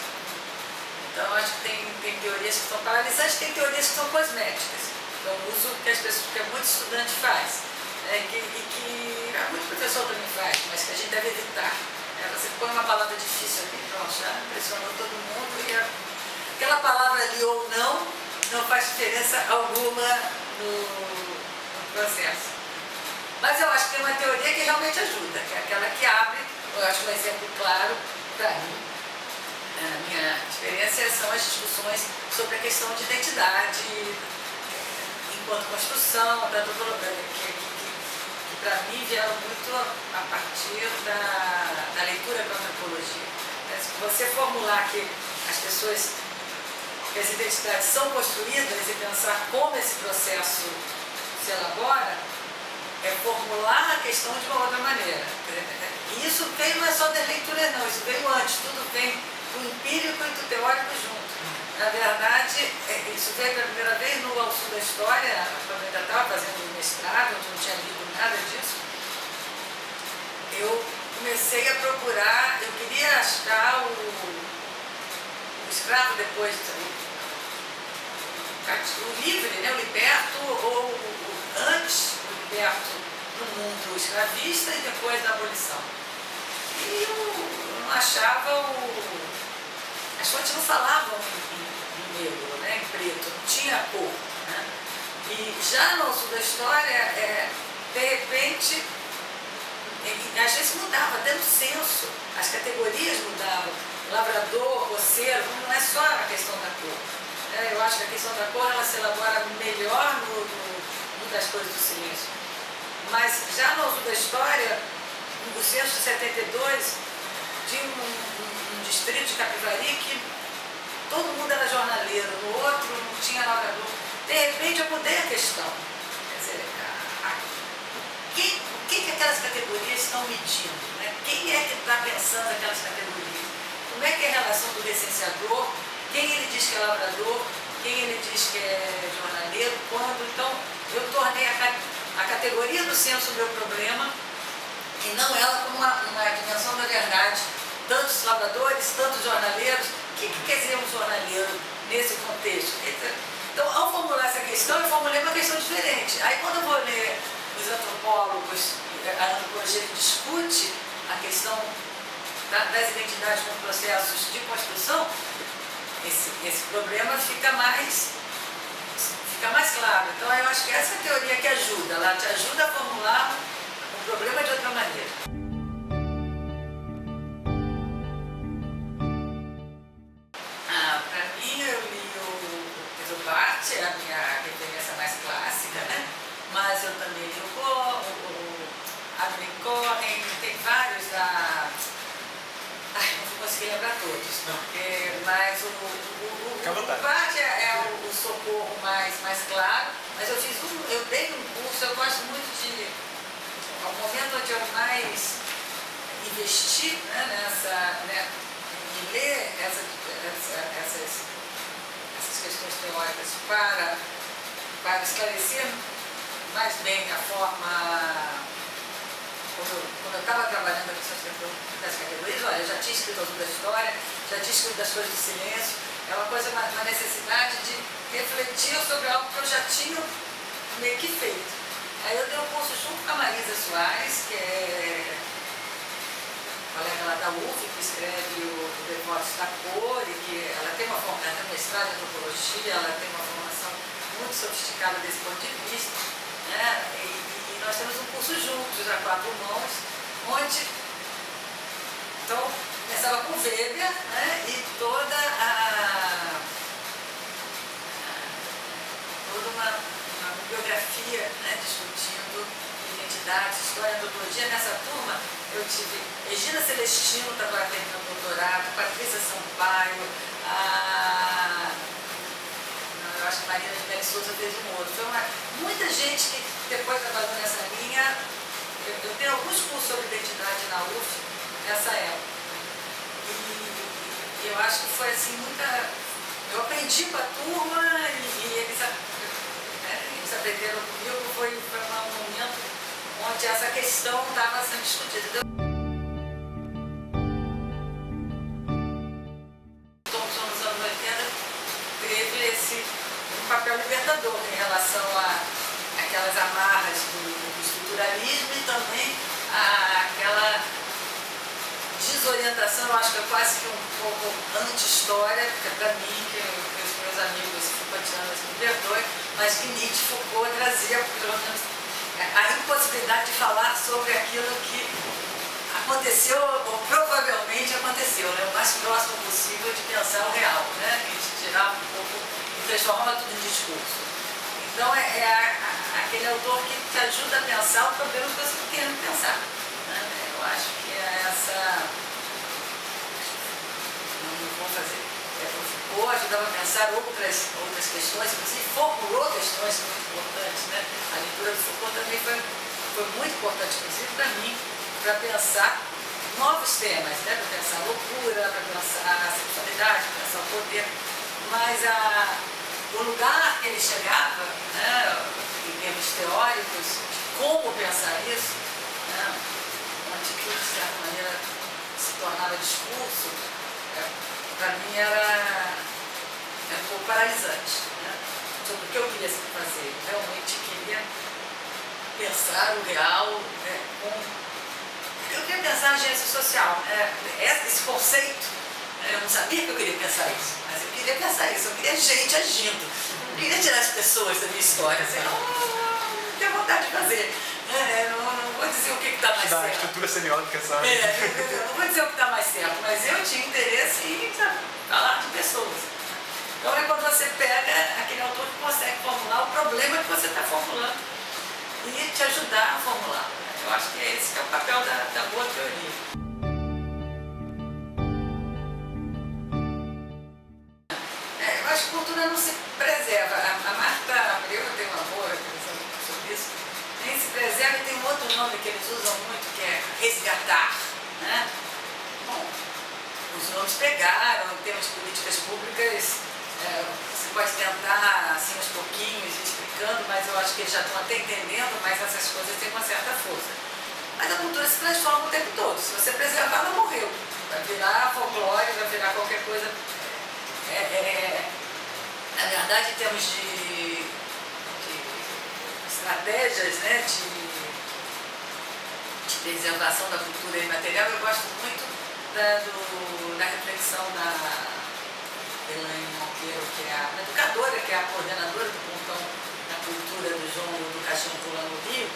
Então, acho que tem teorias que são paralisantes, tem teorias que são cosméticas, que é um uso que muito estudante faz, que muito professor também faz, mas que a gente deve evitar. Você põe uma palavra difícil aqui, pronto, já impressionou todo mundo, e aquela palavra ali ou não faz diferença alguma no processo. Mas eu acho que tem uma teoria que realmente ajuda, que é aquela que abre. Eu acho que um exemplo claro para mim, na minha experiência, são as discussões sobre a questão de identidade enquanto construção, que para mim vieram muito a partir da leitura da antropologia. Se você formular que as identidades são construídas e pensar como esse processo se elabora, é formular a questão de uma outra maneira. E isso veio, não é só das leituras não, isso veio antes, tudo vem do empírico e do teórico junto. Na verdade, isso veio pela primeira vez no Ao Sul da História, quando eu ainda estava fazendo mestrado, onde não tinha lido nada disso. Eu comecei a procurar, eu queria achar o escravo depois, o livre, né, o liberto, ou antes do liberto no mundo escravista e depois da abolição. E eu não achava as fontes não falavam em negro, né, em preto, não tinha cor. Né? E já no Ao Sul da História, de repente, às vezes mudava, até no censo, as categorias mudavam. Lavrador, roceiro, não é só a questão da cor. Eu acho que a questão da cor ela se elabora melhor no das coisas do silêncio. Mas já no uso da história, no censo de 72, tinha um distrito de Capivari que todo mundo era jornaleiro, no outro não tinha lavrador. De repente eu mudei a questão. Quer dizer, o que aquelas categorias estão medindo? Né? Quem é que está pensando aquelas categorias? Como é que é a relação do licenciador? Quem ele diz que é lavrador? Quem ele diz que é jornaleiro? Quando? Então, eu tornei a categoria do censo o meu problema e não ela como uma dimensão da verdade. Tantos lavradores, tantos jornaleiros. O que quer dizer um jornaleiro nesse contexto? Então, ao formular essa questão, eu formulei uma questão diferente. Aí, quando eu vou ler os antropólogos, a antropologia que discute a questão das identidades como processos de construção, esse problema fica mais claro. Então, eu acho que essa é a teoria que ajuda. Ela te ajuda a formular o problema de outra maneira. Para mim, eu li o Exuparte, é a minha referência mais clássica, né? Mas eu também li o Adeline Cohen, tem vários da... não vou conseguir lembrar todos, mas o Parte é o socorro mais claro, mas eu dei um curso, eu gosto muito de... Ao momento onde eu mais investi, né, em ler essas questões teóricas para esclarecer mais bem a forma... Quando eu estava trabalhando a questão das categorias, olha, eu já tinha escrito o da história, já tinha escrito das coisas do silêncio, é uma coisa, uma necessidade de refletir sobre algo que eu já tinha meio que feito. Aí eu dei um curso junto com a Marisa Soares, que é colega lá da UF, que escreve o Devotos da Cor, e que ela tem uma formação, mestrado em antropologia, ela tem uma formação muito sofisticada desse ponto de vista, né? E nós temos um curso juntos, a 4 mãos, onde, então, começava com Weber, né? E toda uma bibliografia, né? Discutindo identidade, história, antropologia. Nessa turma eu tive Regina Celestino, que agora terminando o doutorado, Patrícia Sampaio, eu acho que Maria de Souza fez um outro. Foi muita gente que depois trabalhou nessa linha. Eu tenho alguns cursos sobre identidade na UF nessa época. E eu acho que foi assim, eu aprendi com a turma e eles aprenderam comigo. Foi um momento onde essa questão estava sendo discutida. Thompson, nos anos 80, teve um papel libertador em relação àquelas amarras do estruturalismo e também àquela desorientação, eu acho que é quase que um pouco anti-história, porque para mim, que os meus amigos Foucaultianos me perdoem, mas que Nietzsche Foucault trazia, pelo menos, a impossibilidade de falar sobre aquilo que aconteceu, ou provavelmente aconteceu, né? O mais próximo possível de pensar o real, né? Que a gente tirava um pouco e transformava tudo em discurso. Então é aquele autor que te ajuda a pensar o problema que você está querendo pensar, né? Eu acho que é essa... Não vou fazer... Foucault ajudava a pensar outras questões, inclusive formulou questões muito importantes, né? A leitura do Foucault também foi muito importante, inclusive para mim, para pensar novos temas, né? Para pensar a loucura, para pensar a sexualidade, para pensar o poder, mas o lugar que ele chegava, né, em termos teóricos, de como pensar isso, né, onde tudo, de certa maneira, se tornava discurso, para mim era um pouco paralisante, né, sobre o que eu queria fazer. Eu realmente queria pensar o real, né, eu queria pensar a agência social. Esse conceito, eu não sabia que eu queria pensar isso, mas eu queria pensar isso, eu queria gente agindo, eu não queria tirar as pessoas da minha história, assim, não tenho vontade de fazer, não vou dizer o que está mais Da certo. estrutura semiótica, sabe? Eu não vou dizer o que está mais certo, mas eu tinha interesse em falar de pessoas. Então é quando você pega aquele autor que consegue formular o problema que você está formulando e te ajudar a formular. Eu acho que esse que é o papel da boa teoria. Eu acho que a cultura não se preserva. A Marta Abreu tem uma boa reflexão sobre isso. Nem se preserva, e tem um outro nome que eles usam muito, que é resgatar. Né? Bom, os nomes pegaram, em termos de políticas públicas, você pode tentar, assim, aos pouquinhos, explicando, mas eu acho que eles já estão até entendendo, mas essas coisas têm uma certa força. Mas a cultura se transforma o tempo todo. Se você preservar, ela morreu. Vai virar folclore, vai virar qualquer coisa. Na verdade, em termos de estratégias, né, de preservação da cultura imaterial, eu gosto muito da reflexão da Elaine Monteiro, que é a educadora, que é a coordenadora do Pontão da Cultura do Jongo do Caxambu lá no Rio,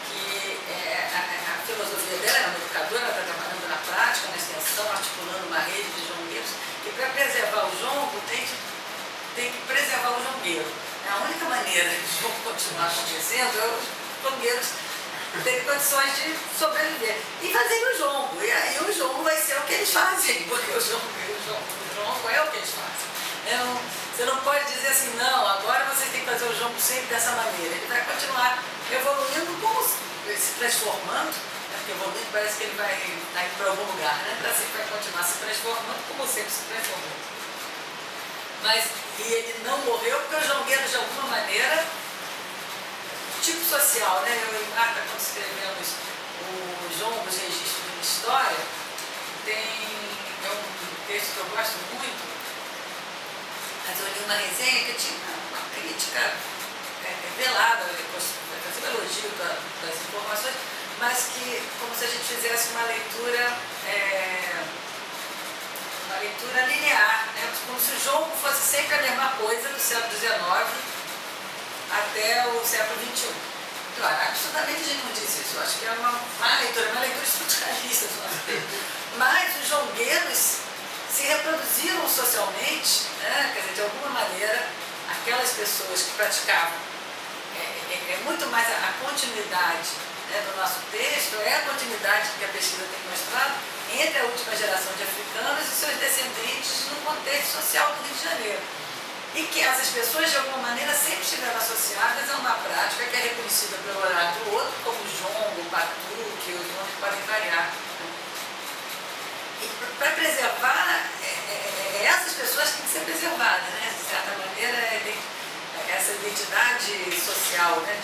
que a filosofia dela é uma educadora, ela está trabalhando na prática, na extensão, articulando uma rede de jongueiros, e para preservar o jongo tem que preservar o jongueiro. A única maneira de o jongo continuar acontecendo é os jongueiros terem condições de sobreviver e fazerem o jongo. E aí o jongo vai ser o que eles fazem, porque o jongo é o que eles fazem. Você não pode dizer assim, não, agora vocês têm que fazer o jongo sempre dessa maneira. Ele vai continuar evoluindo, como se transformando, porque evoluindo parece que ele vai ir para algum lugar, né? Então sempre vai continuar se transformando, como sempre se transformou. E ele não morreu porque os jongueiros, de alguma maneira, tipo social, né? Eu e Marta, quando escrevemos o Jongo, os registros de uma história, é um texto que eu gosto muito, mas eu li uma resenha que tinha uma crítica velada, fazia um elogio das informações, mas que, como se a gente fizesse uma leitura linear, né? Como se o jogo fosse sempre a mesma coisa do século XIX até o século XXI. Claro, absolutamente a gente não diz isso. Eu acho que é uma leitura estruturalista do nosso tempo. Mas os jongueiros se reproduziram socialmente, né? Quer dizer, de alguma maneira, aquelas pessoas que praticavam muito mais a continuidade, né, do nosso texto, é a continuidade que a pesquisa tem mostrado entre a última geração de africanos e seus descendentes no contexto social do Rio de Janeiro. E que essas pessoas, de alguma maneira, sempre estiveram associadas a uma prática que é reconhecida pelo olhar do outro, como o jongo, o batuque, os nomes podem variar. E para preservar, essas pessoas têm que ser preservadas, né? De certa maneira, essa identidade social, né,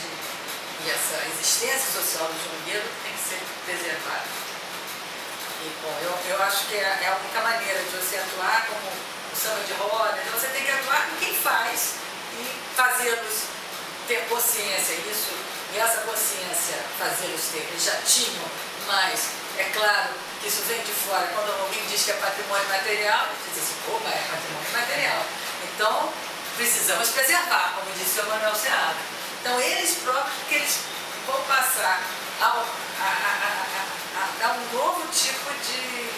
e essa existência social do jongueiro tem que ser preservada. E, bom, eu acho que é a única maneira de você atuar como o samba de roda. Então você tem que atuar com quem faz e fazê-los ter consciência. E essa consciência fazê-los ter. Eles já tinham, mas é claro que isso vem de fora. Quando alguém diz que é patrimônio material, você diz assim, pô, mas é patrimônio material. Então, precisamos preservar, como disse o Manuel Seabra. Então, eles próprios, que eles vão passar a dar um novo tipo de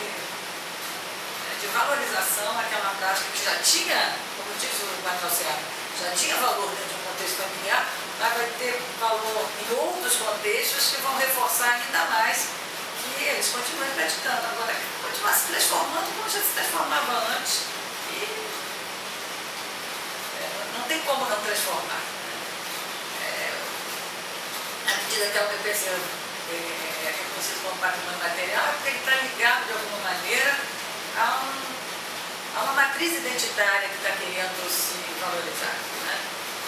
valorização àquela prática que já tinha, como diz o Manuel Seabra, já tinha valor dentro de um contexto familiar, mas vai ter valor em outros contextos que vão reforçar ainda mais que eles continuem praticando. Agora, continuar se transformando como já se transformava antes. E não tem como não transformar. À medida que a UPPC é reconhecido como patrimônio material, é porque ele está ligado de alguma maneira a uma matriz identitária que está querendo se valorizar. Né?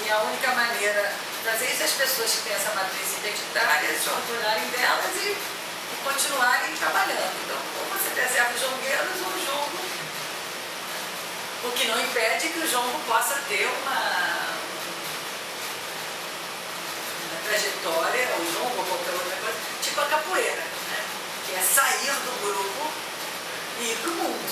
E a única maneira de fazer isso é as pessoas que têm essa matriz identitária se orgulharem delas e continuarem trabalhando. Então, ou você preserva os jongueiros ou o jongo, o que não impede que o jongo possa ter uma trajetória, o jongo ou qualquer outra coisa, tipo a capoeira, né? Que é sair do grupo e ir para o mundo.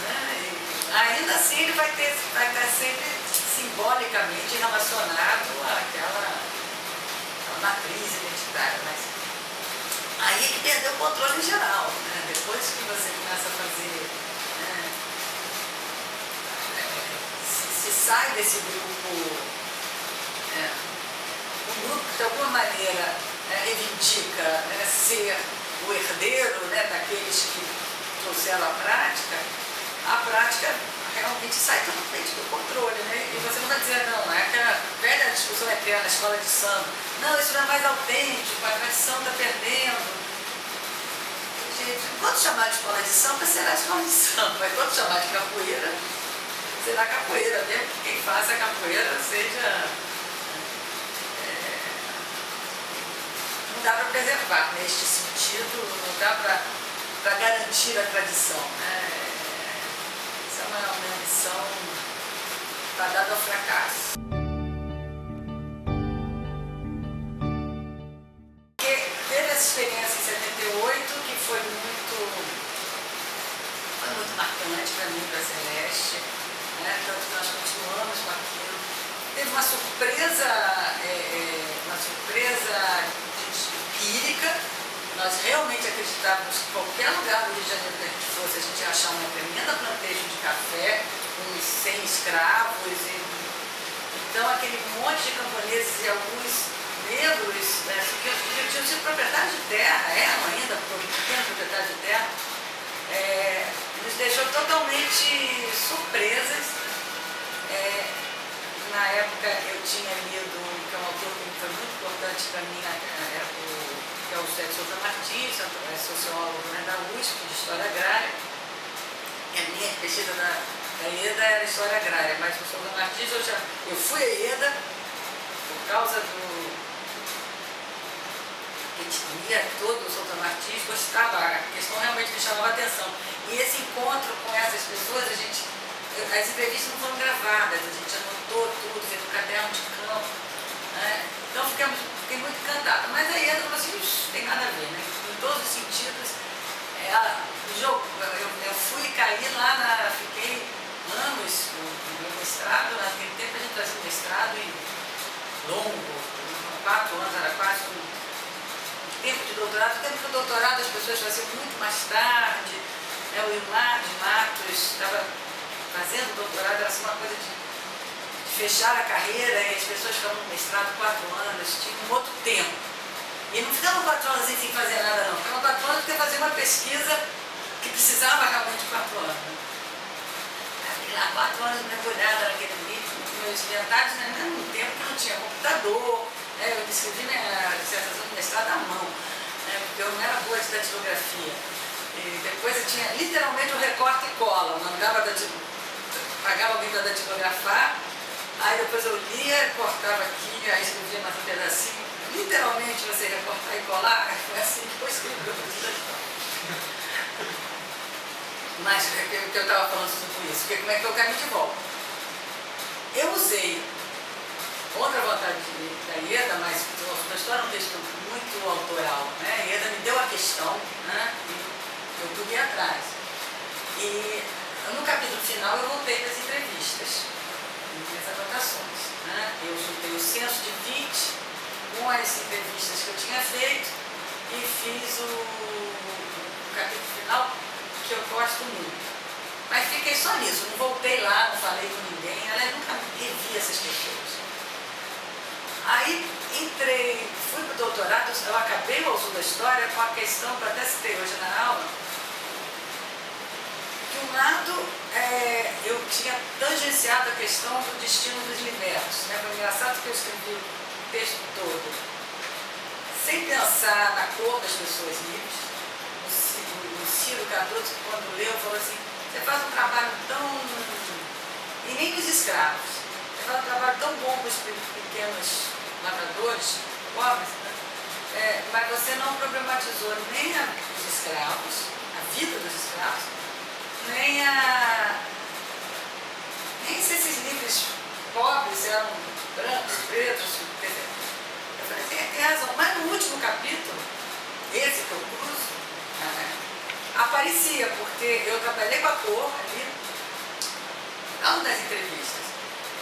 Né? E ainda assim ele vai estar sempre simbolicamente relacionado àquela matriz identitária, mas Aí é que perdeu o controle geral, né? Depois que você começa a fazer, né, se sai desse grupo, um grupo que de alguma maneira reivindica, né, ser o herdeiro, né, daqueles que trouxeram a prática realmente sai totalmente do controle, né? E você não vai dizer, não, é aquela velha discussão eterna na escola de samba, não, isso não é mais autêntico, a tradição está perdendo. Gente, quando chamar de escola de samba, será escola de samba, e quando chamar de capoeira, será capoeira, mesmo que quem faça a capoeira seja... não dá para preservar neste sentido, não dá para garantir a tradição, né? Essa é uma missão fadada ao fracasso. Porque teve essa experiência em 78 que foi muito marcante para mim, para a Celeste, né? Tanto que nós continuamos com aquilo. Teve uma surpresa empírica. Nós realmente acreditávamos que qualquer lugar do Rio de Janeiro que a gente fosse, a gente ia achar uma tremenda plantation de café, com 100 escravos, então aquele monte de camponeses e alguns negros, né, que tinham sido proprietários de terra, eram ainda pequenos proprietários de terra, nos deixou totalmente surpresas. Na época eu tinha lido, que é um autor que foi muito importante para mim, que é o José de Souza Martins, sociólogo, né, da USP, de História Agrária. E a minha pesquisa da IEDA era História Agrária, mas o Souza Martins, eu fui a IEDA por causa do etnia, todo o Souza Martins gostava, a questão realmente me chamava a atenção. E esse encontro com essas pessoas, as entrevistas não foram gravadas, a gente anotou tudo, fez um caderno de campo, né? Então fiquei muito encantada. Mas aí eu falei assim, tem nada a ver, né? Em todos os sentidos. Eu fui cair lá, fiquei anos no meu mestrado, naquele tempo a gente fazia um mestrado longo, 4 anos, era quase um tempo de doutorado. O tempo do doutorado as pessoas faziam muito mais tarde, né? O Ilmar de Matos estava fazendo doutorado, era assim uma coisa de fechar a carreira, e as pessoas ficavam no mestrado 4 anos, tinha um outro tempo. E não ficavam 4 anos sem fazer nada não, ficavam 4 anos porque fazer uma pesquisa que precisava realmente de 4 anos. Fiquei lá 4 anos mergulhada naquele livro, meus inventários, né, no tempo que não tinha computador, né, eu escrevi minha dissertação de mestrado à mão, né, porque eu não era boa de datilografia. E depois eu tinha literalmente o recorte e cola, pagava alguém para datilografar, aí depois eu lia, cortava aqui, aí escrevia mais um pedacinho. Literalmente você recortar e colar, foi assim que eu escrevi. Mas o que eu estava falando sobre isso, porque como é que é o caminho de volta? Eu usei outra vontade da IEDA, mas a história é um texto muito autoral, né? A IEDA me deu a questão, né? E eu pude ir atrás. E no capítulo final eu voltei para as entrevistas, as anotações, né? Eu juntei o censo de 20 com as entrevistas que eu tinha feito e fiz o capítulo final, que eu gosto muito. Mas fiquei só nisso, não voltei lá, não falei com ninguém, nunca revi essas pessoas. Aí fui para o doutorado, eu acabei o uso da história com a questão que eu até citei hoje na aula. De um lado, eu tinha tangenciado a questão do destino dos libertos, né? Foi engraçado que eu escrevi o texto todo sem pensar na cor das pessoas livres. O Ciro Cardoso, quando leu, falou assim, você faz um trabalho tão... e nem os escravos, você faz um trabalho tão bom com os pequenos lavradores, pobres, né? Mas você não problematizou nem os escravos, a vida dos escravos, nem se esses livros pobres eram brancos, pretos, eu falei, tem razão, mas no último capítulo, esse que eu cruzo, aparecia, porque eu trabalhei com a cor ali, não das entrevistas.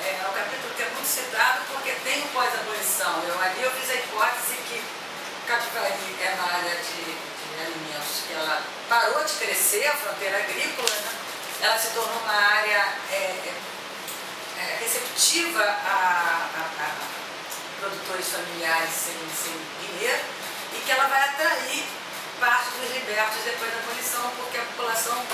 É um capítulo que é muito citado porque tem o pós-abolição. Ali eu fiz a hipótese que Capivari é na área de parou de crescer, a fronteira agrícola, né? Ela se tornou uma área receptiva a produtores familiares sem dinheiro, e que ela vai atrair parte dos libertos depois da abolição, porque a população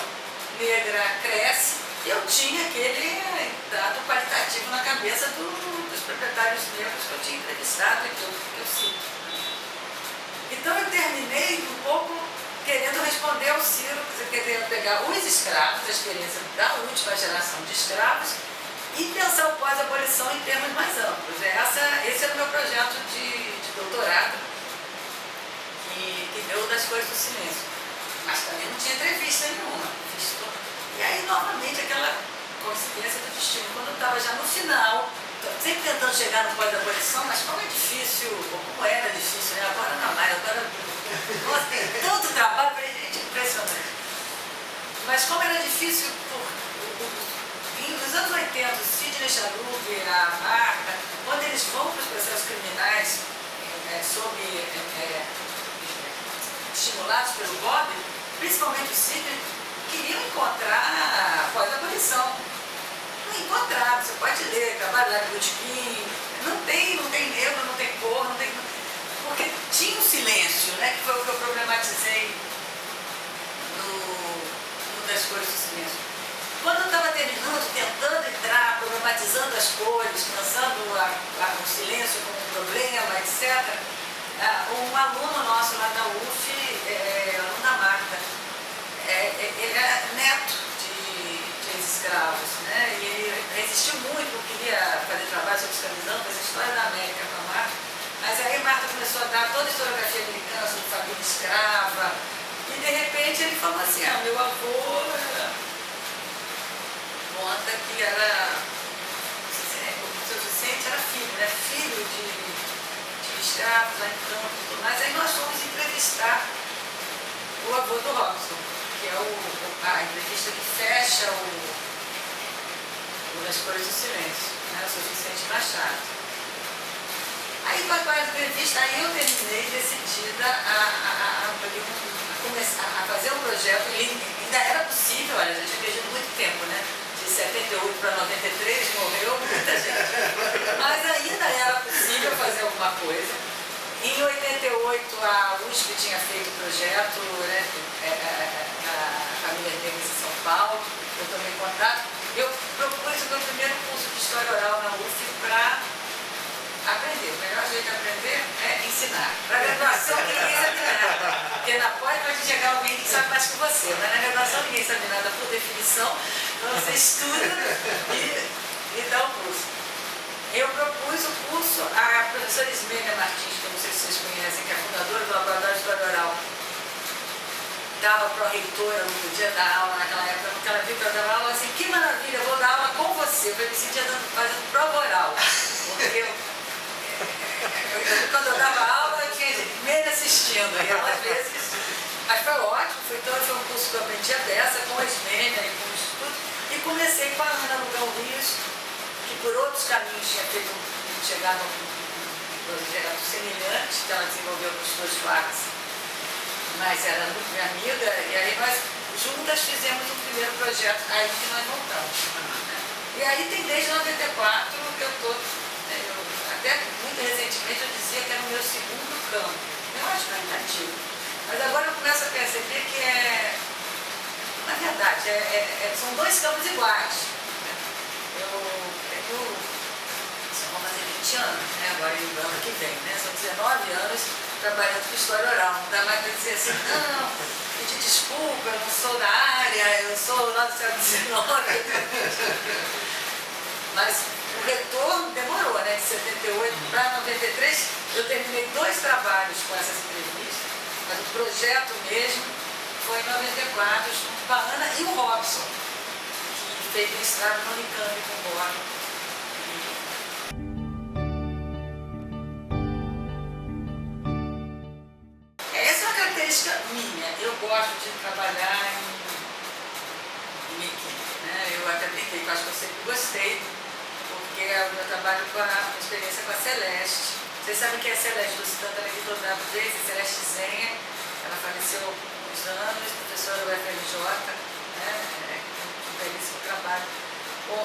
negra cresce. E eu tinha aquele dado qualitativo na cabeça dos proprietários negros que eu tinha entrevistado e que eu cito. Então eu terminei um pouco querendo responder ao Ciro, querendo pegar os escravos, a experiência da última geração de escravos, e pensar o pós-abolição em termos mais amplos. Esse era o meu projeto de doutorado, que deu das coisas do silêncio. Mas também não tinha entrevista nenhuma. E aí, novamente, aquela coincidência do destino. Quando eu estava já no final, sempre tentando chegar no pós-abolição, mas como é difícil, ou como era difícil, né? Agora não mais, agora nossa, tem tanto trabalho, gente, impressionante. Mas como era difícil, nos anos 80, o Sidney Chalub, a Marta, quando eles vão para os processos criminais estimulados pelo Bob, principalmente o Sidney, queriam encontrar pós-abolição. Não encontraram, você pode ler, trabalhar no botequim, não tem negro, não tem cor, não tem... Porque tinha um silêncio, né, que foi o que eu problematizei no das cores do silêncio. Quando eu estava terminando, tentando entrar, problematizando as cores, pensando o silêncio como um problema, etc., um aluno nosso lá da UF, aluno da Marta, ele era neto de ex-escravos, né? E ele resistiu muito, não queria fazer trabalho sobre escravidão, fazer história da América com a Marta. Mas aí Marta começou a dar toda a historiografia americana sobre família escrava, e de repente ele falou assim: meu avô conta que o seu Vicente era filho, né? Filho de escravos lá em campo e tudo mais. Aí nós fomos entrevistar o avô do Robson, que é a entrevista que fecha das cores do silêncio, né? O seu Vicente Machado. Aí com a entrevista, aí eu terminei decidida a começar a fazer um projeto. Ainda era possível, olha, a gente tinha perdido muito tempo, né? De 78 para 93 morreu muita gente. Mas ainda era possível fazer alguma coisa. Em 88 a USP tinha feito o projeto, né, a família negra em São Paulo, eu tomei contato. Eu propus o meu primeiro curso de História Oral na UF para aprender. O melhor jeito de aprender é ensinar. Para a graduação ninguém sabe nada. Porque na pós pode chegar alguém que sabe mais que você, mas na graduação ninguém sabe nada por definição, então você estuda e dá o curso. Eu propus o curso, a professora Ismênia Martins, que eu não sei se vocês conhecem, que é a fundadora do Laboratório de História Oral, dava pró-reitora, não podia dar aula naquela época, porque ela viu que eu dava aula assim: que maravilha, eu vou dar aula com você. Eu me sentia fazendo prova oral, porque quando eu dava aula eu tinha meio assistindo, e ela às vezes... Mas foi ótimo, foi um curso que eu aprendi a beça com a Ismênia e com o Instituto, e comecei com a Ana Lugão Rios, que por outros caminhos tinha chegado a um projeto semelhante que ela desenvolveu com os dois Schwartz, mas era muito minha amiga, e aí nós juntas fizemos um primeiro projeto, aí que nós voltamos. E aí tem desde 94 que eu estou, até muito recentemente eu dizia que era o meu segundo campo. Eu acho que é ativo. Mas agora eu começo a perceber que na verdade, são dois campos iguais. Vão fazer 20 anos, né? Agora em ano que vem, né? São 19 anos trabalhando com história oral. Não dá mais para dizer assim: não, pedir desculpa, eu não sou da área, eu sou lá do século XIX. Mas o retorno demorou, né? De 78 para 93, eu terminei 2 trabalhos com essas entrevistas, mas o projeto mesmo foi em 94, junto com a Ana e o Robson, que fez mestrado no Unicamp com o Bob. Essa é uma característica minha. Eu gosto de trabalhar em equipe, né? Eu até brinquei, eu acho que eu sempre gostei, porque é o meu trabalho com a experiência com a Celeste. Vocês sabem que a Celeste, do Citando aqui toda vez, a Celeste Zenha, ela faleceu há uns anos, professora do FRJ, né? Um belíssimo trabalho. Bom,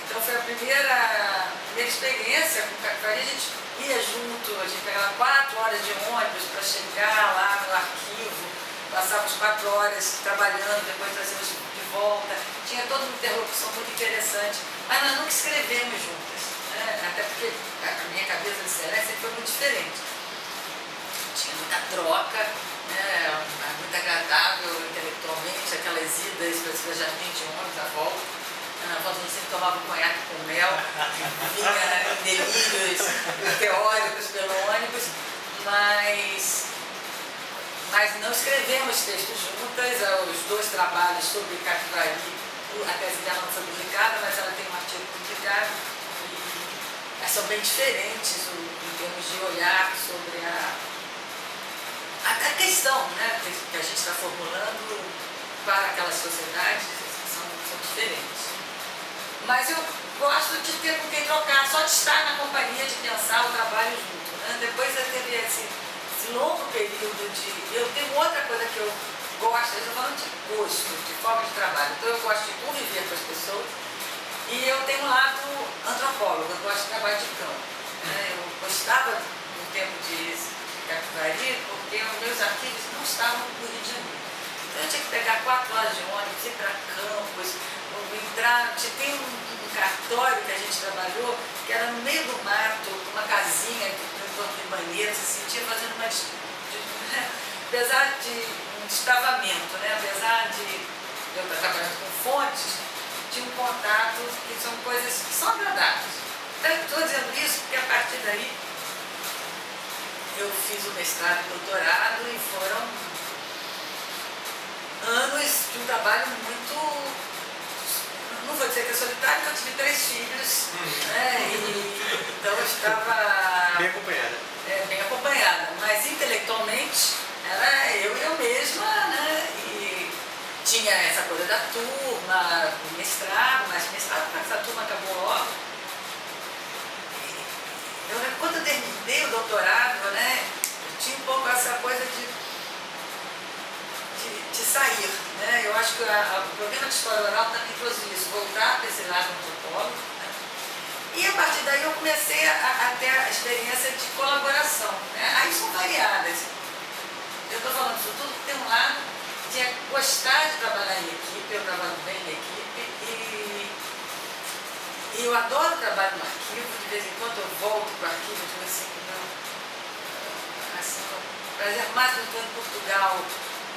então foi a primeira experiência com o Capivari. A gente ia junto, a gente pegava 4 horas de ônibus para chegar lá no arquivo, passávamos 4 horas trabalhando, depois trazíamos de volta. Tinha toda uma interlocução muito interessante, mas nós nunca escrevemos juntas, né? Até porque a minha cabeça de Celeste sempre foi muito diferente. Tinha muita troca, né? Muito agradável intelectualmente, aquelas idas para o jardim de ônibus à volta. Na volta a gente sempre tomava um conhaque com mel, vinha em delírios teóricos pelo ônibus, mas não escrevemos textos juntas. Os 2 trabalhos sobre Capivari, a tese dela não foi publicada, mas ela tem um artigo publicado, e são bem diferentes em termos de olhar sobre a questão, né, que a gente está formulando para aquelas sociedades, são diferentes. Mas eu gosto de ter com quem trocar, só de estar na companhia, de pensar o trabalho junto, né? Depois eu teve esse longo período de... Eu tenho outra coisa que eu gosto, eu estou falando de gosto, de forma de trabalho. Então eu gosto de conviver com as pessoas e eu tenho um lado antropólogo, eu gosto de trabalho de campo, né? Eu gostava do tempo de Capivari porque os meus arquivos não estavam no Rio de Janeiro. Então eu tinha que pegar 4 horas de ônibus, ir para campos, entrar. Tem um cartório que a gente trabalhou, que era no meio do mato, uma casinha em torno de banheiro, se sentia fazendo apesar de um destravamento, né? Apesar de eu estar trabalhando com fontes, tinha um contato que são coisas que são agradáveis. Então, estou dizendo isso porque a partir daí eu fiz o mestrado e doutorado e foram anos de um trabalho muito... Não vou dizer que é solitário, porque eu tive 3 filhos, né? Então eu estava... Bem acompanhada. Bem acompanhada, mas intelectualmente era eu e eu mesma, né? E tinha essa coisa da turma, do mestrado, mas essa turma acabou logo. Quando eu terminei o doutorado, né? Eu tinha um pouco essa coisa de sair, né? Eu acho que o programa de história oral também trouxe isso, voltar para esse lado antropólogo, né? E a partir daí eu comecei a ter a experiência de colaboração, né? Aí são variadas. Eu estou falando isso tudo porque tem um lado de gostar de trabalhar em equipe, eu trabalho bem em equipe e eu adoro trabalho no arquivo. De vez em quando eu volto para o arquivo e digo assim, prazer máximo, eu estou em Portugal.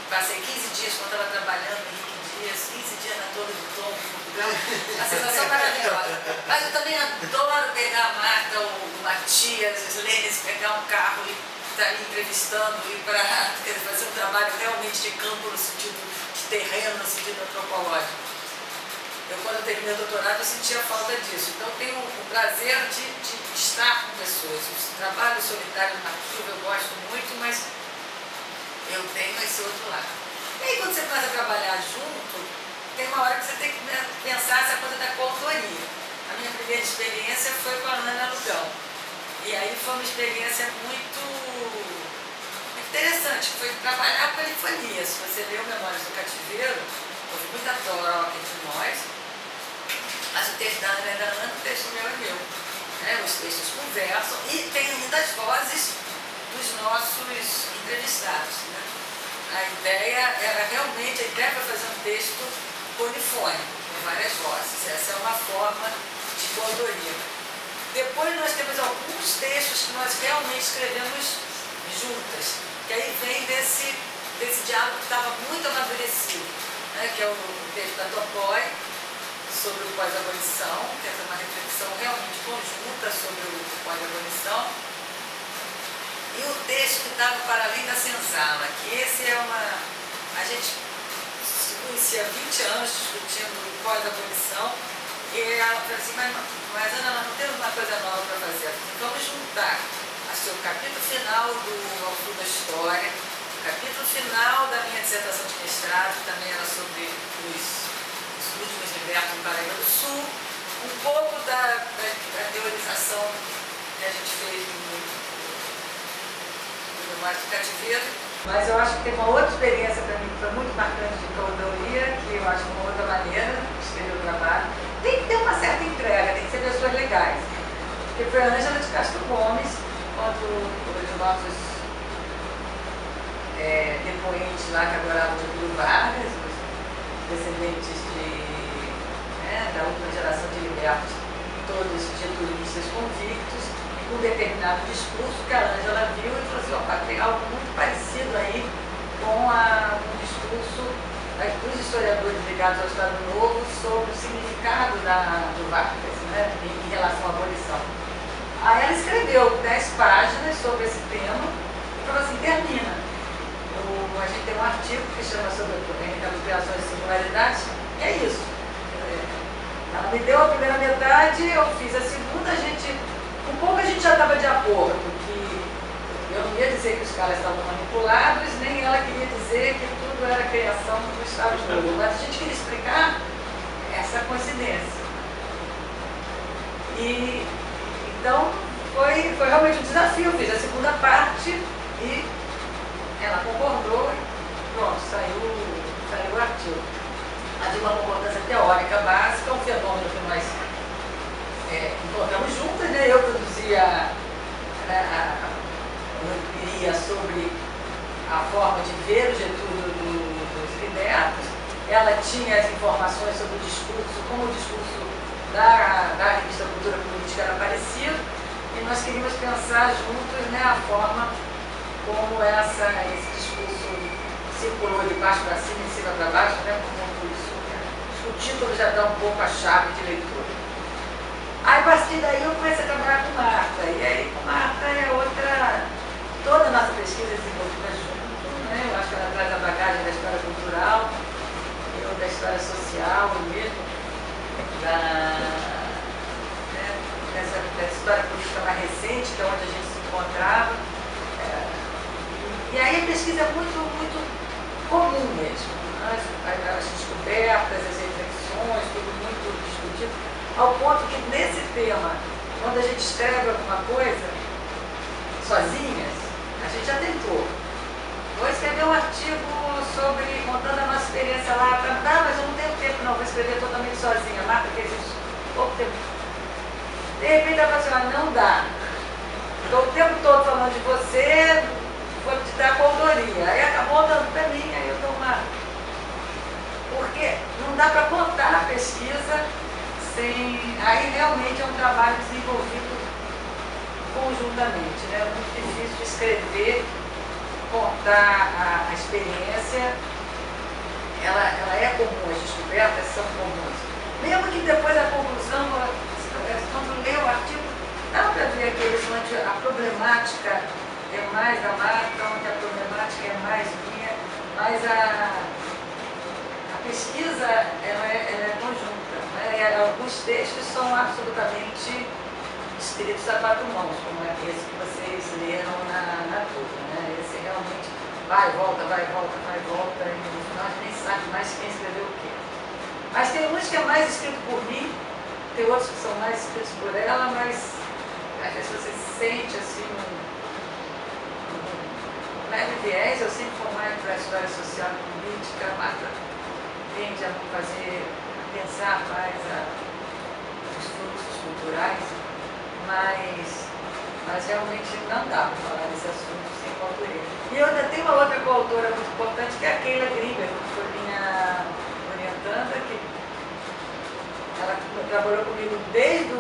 Passei 15 dias quando estava trabalhando, Henrique Dias, 15 dias na Torre do Tom, em Portugal, uma sensação maravilhosa. Mas eu também adoro pegar a Marta, o Matias, os Lênis, pegar um carro e estar entrevistando e para fazer um trabalho realmente de campo no sentido de terreno, no sentido antropológico. Quando eu terminei o doutorado, eu sentia falta disso. Então, eu tenho o prazer de estar com pessoas. Os trabalhos solitários no arquivo eu gosto muito, mas eu tenho esse outro lado. E aí, quando você começa a trabalhar junto, tem uma hora que você tem que pensar essa coisa da coautoria. A minha primeira experiência foi com a Ana Lugão. E aí foi uma experiência muito interessante, foi trabalhar a polifonia. Se você leu Memórias do Cativeiro, houve muita troca entre nós, mas o texto da Ana é da Ana, o texto meu é meu. Né? Os textos conversam e tem ainda as vozes dos nossos entrevistados. Né? A ideia era realmente, a ideia para fazer um texto polifônico, com várias vozes. Essa é uma forma de coautoria. Depois nós temos alguns textos que nós realmente escrevemos juntas, que aí vem desse diálogo que estava muito amadurecido, né? Que é o texto da Topói, sobre o pós-abolição, que é uma reflexão realmente conjunta sobre o pós-abolição. E o texto que estava para além da senzala, que esse é a gente se conhecia há 20 anos discutindo o pós-abolição, e ela falou assim, mas Ana, nós não temos uma coisa nova para fazer, vamos juntar o capítulo final do Autor da História, o capítulo final da minha dissertação de mestrado, que também era sobre os últimos libertos no Paraíba do Sul, um pouco da teorização que a gente fez no Memórias do Cativeiro, Mas eu acho que tem uma outra experiência para mim que foi muito marcante de curadoria, que eu acho uma outra maneira de escrever o trabalho. Tem que ter uma certa entrega, tem que ser pessoas legais. Porque foi a Ângela de Castro Gomes, quando os nossos depoentes lá que adoravam de Getúlio Vargas, os descendentes da última geração de libertos, todos getulistas convictos, e com um determinado discurso que a Ângela viu e falou assim, opa, tem algo muito parecido aí com um discurso dos historiadores ligados ao Estado Novo sobre o significado do Vargas, né, em relação à abolição. Aí ela escreveu 10 páginas sobre esse tema e falou assim, termina. A gente tem um artigo que chama sobre recapitulações de singularidades, e é isso. Ela me deu a primeira metade, eu fiz a segunda, um pouco a gente já estava de acordo, que eu não ia dizer que os caras estavam manipulados, nem ela queria dizer que tudo era criação do Estado Novo, mas a gente queria explicar essa coincidência. E então foi realmente um desafio, eu fiz a segunda parte e ela concordou e pronto, saiu o artigo. Havia uma concordância teórica básica, um fenômeno que nós encontramos juntas, né? Eu produzia uma empiria sobre a forma de ver o Getúlio dos libertos, ela tinha as informações sobre o discurso, como o discurso da revista Cultura Política era parecido, e nós queríamos pensar juntos, né, a forma como esse discurso circulou de baixo para cima, de cima para baixo, né, como isso. O título já dá um pouco a chave de leitura. Aí, a partir daí, eu comecei a trabalhar com Marta. E aí, com Marta toda a nossa pesquisa é desenvolvida junto, né? Eu acho que ela traz a bagagem da história cultural, eu da história social, mesmo, dessa história política mais recente, que é onde a gente se encontrava. E aí a pesquisa é muito, muito comum mesmo. As descobertas, as reflexões, tudo muito discutido, ao ponto que nesse tema, quando a gente escreve alguma coisa, sozinhas, a gente já tentou. Vou escrever um artigo contando a nossa experiência lá, mas eu não tenho tempo não, vou escrever totalmente sozinha. Marta fez isso pouco tempo. De repente ela falou assim, não dá. Estou o tempo todo falando de você, vou te dar curadoria. Aí acabou dando para mim, aí eu dou uma... Porque não dá para contar a pesquisa sem... Aí realmente é um trabalho desenvolvido conjuntamente, né? É muito difícil escrever, contar a experiência. Ela é comum, as descobertas são comuns. Mesmo que depois a conclusão, quando lê o artigo, dá para ver que a problemática é mais da Marta, onde a problemática é mais minha, mas a pesquisa ela é conjunta, né? Alguns textos são absolutamente escritos a quatro mãos, como é esse que vocês leram na turma, né? Esse realmente vai, volta, e no final a gente nem sabe mais quem escreveu o quê. Mas tem uns que é mais escrito por mim, tem outros que são mais escritos por ela, mas às vezes você sente assim um leve viés. Eu sempre fui mais para a história social e política, a Marta tende a pensar mais os fluxos culturais, mas realmente não dá para falar desse assunto sem coautoria. E eu ainda tenho uma outra coautora muito importante, que é a Keila Grimber, que foi minha orientanda, que ela trabalhou comigo desde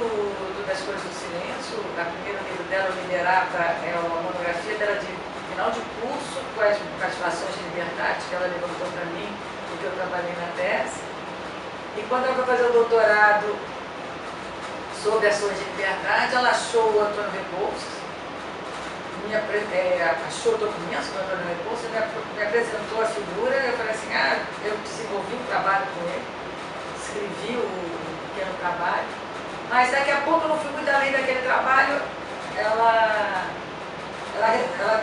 das Cores do Silêncio. O primeiro livro dela, O Liberata, é uma monografia dela de final de curso, com as participações de liberdade que ela levantou para mim, porque eu trabalhei na tese. E quando ela foi fazer o doutorado sobre ações de liberdade, ela achou o Antônio Rebouças, achou documentos do Antônio Rebouças, me apresentou a figura. Eu falei assim, eu desenvolvi um trabalho com ele, escrevi o pequeno trabalho, mas daqui a pouco eu não fui muito além daquele trabalho. Ela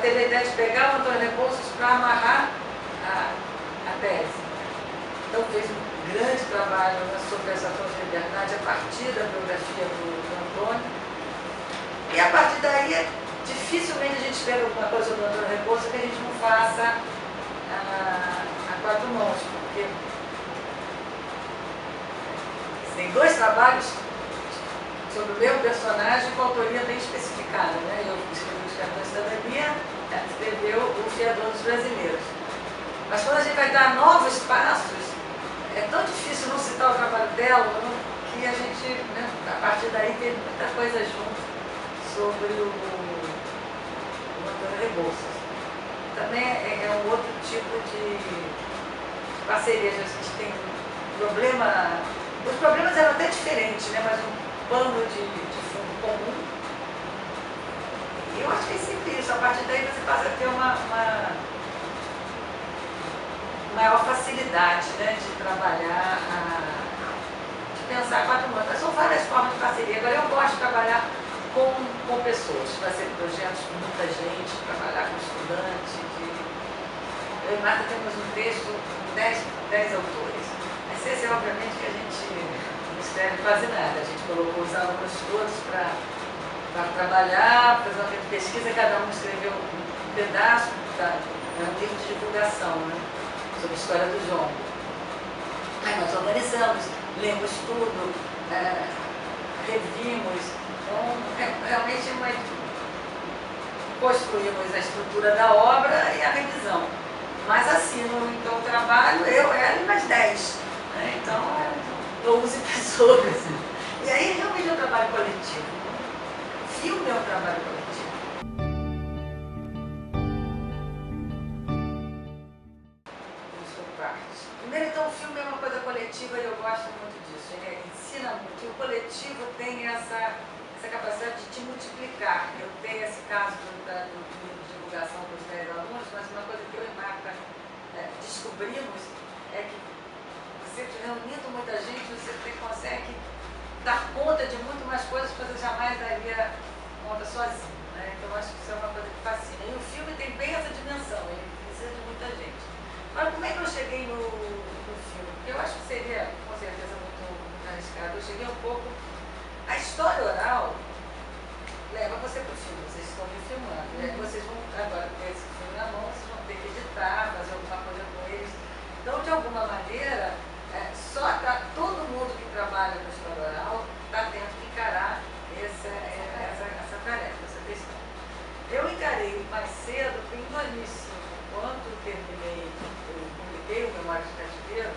teve a ideia de pegar o Antônio Rebouças para amarrar a tese. Então fez um grande trabalho sobre essa fonte de liberdade a partir da biografia do Antônio. E a partir daí, dificilmente a gente escreve alguma coisa sobre o Antônio Rebouças que a gente não faça a quatro mãos, porque tem dois trabalhos sobre o meu personagem com autoria bem especificada, né? Eu escrevi Os Cartões de Cidadania, ela escreveu O Fiador dos Brasileiros. Mas quando a gente vai dar novos passos, é tão difícil não citar o trabalho dela, que a gente, né, a partir daí, tem muita coisa junto sobre o Antônio Rebouças. Também é um outro tipo de parceria. A gente tem um problema, os problemas eram até diferentes, né, mas um pano de fundo comum. E eu acho que é sempre isso. A partir daí você passa a ter uma maior facilidade, né, de trabalhar, de pensar a quatro mãos. São várias formas de parceria. Agora, eu gosto de trabalhar com pessoas, fazer projetos com muita gente, trabalhar com estudantes. Eu e Marta temos um texto com 10 autores. Mas esse, obviamente, que a gente não escreve quase nada. A gente colocou os alunos todos para trabalhar, fazer uma pesquisa, cada um escreveu um pedaço, é um livro de divulgação, né, sobre a história do João. Aí nós organizamos, lemos tudo, revimos, então realmente construímos a estrutura da obra e a revisão. Mas assinam então o trabalho, eu, ela e mais 10. Né? Então, 12 pessoas. E aí realmente é um trabalho coletivo. Filme é um trabalho coletivo. Primeiro, então, o filme é uma coisa coletiva e eu gosto muito disso. Ele ensina muito. E o coletivo tem essa capacidade de te multiplicar. Eu tenho esse caso do livro de divulgação dos 10 alunos, mas uma coisa que eu e Marta descobrimos é que você reunindo muita gente, você consegue dar conta de muito mais coisas que você jamais daria conta sozinho. Né? Então, eu acho que isso é uma coisa que fascina. E o filme tem bem essa dimensão, ele precisa de muita gente. Agora, como é que eu cheguei no filme? Porque eu acho que seria, com certeza, muito arriscado. Eu cheguei um pouco... A história oral leva você para o filme, vocês estão me filmando. Né? Vocês vão, agora, ter esse filme na mão, vocês vão ter que editar, fazer alguma coisa com eles. Então, de alguma maneira, todo mundo que trabalha com história oral está tendo que encarar essa tarefa, essa questão. Eu encarei mais cedo, em 2005, quando eu publiquei o Memórias de Cativeiro,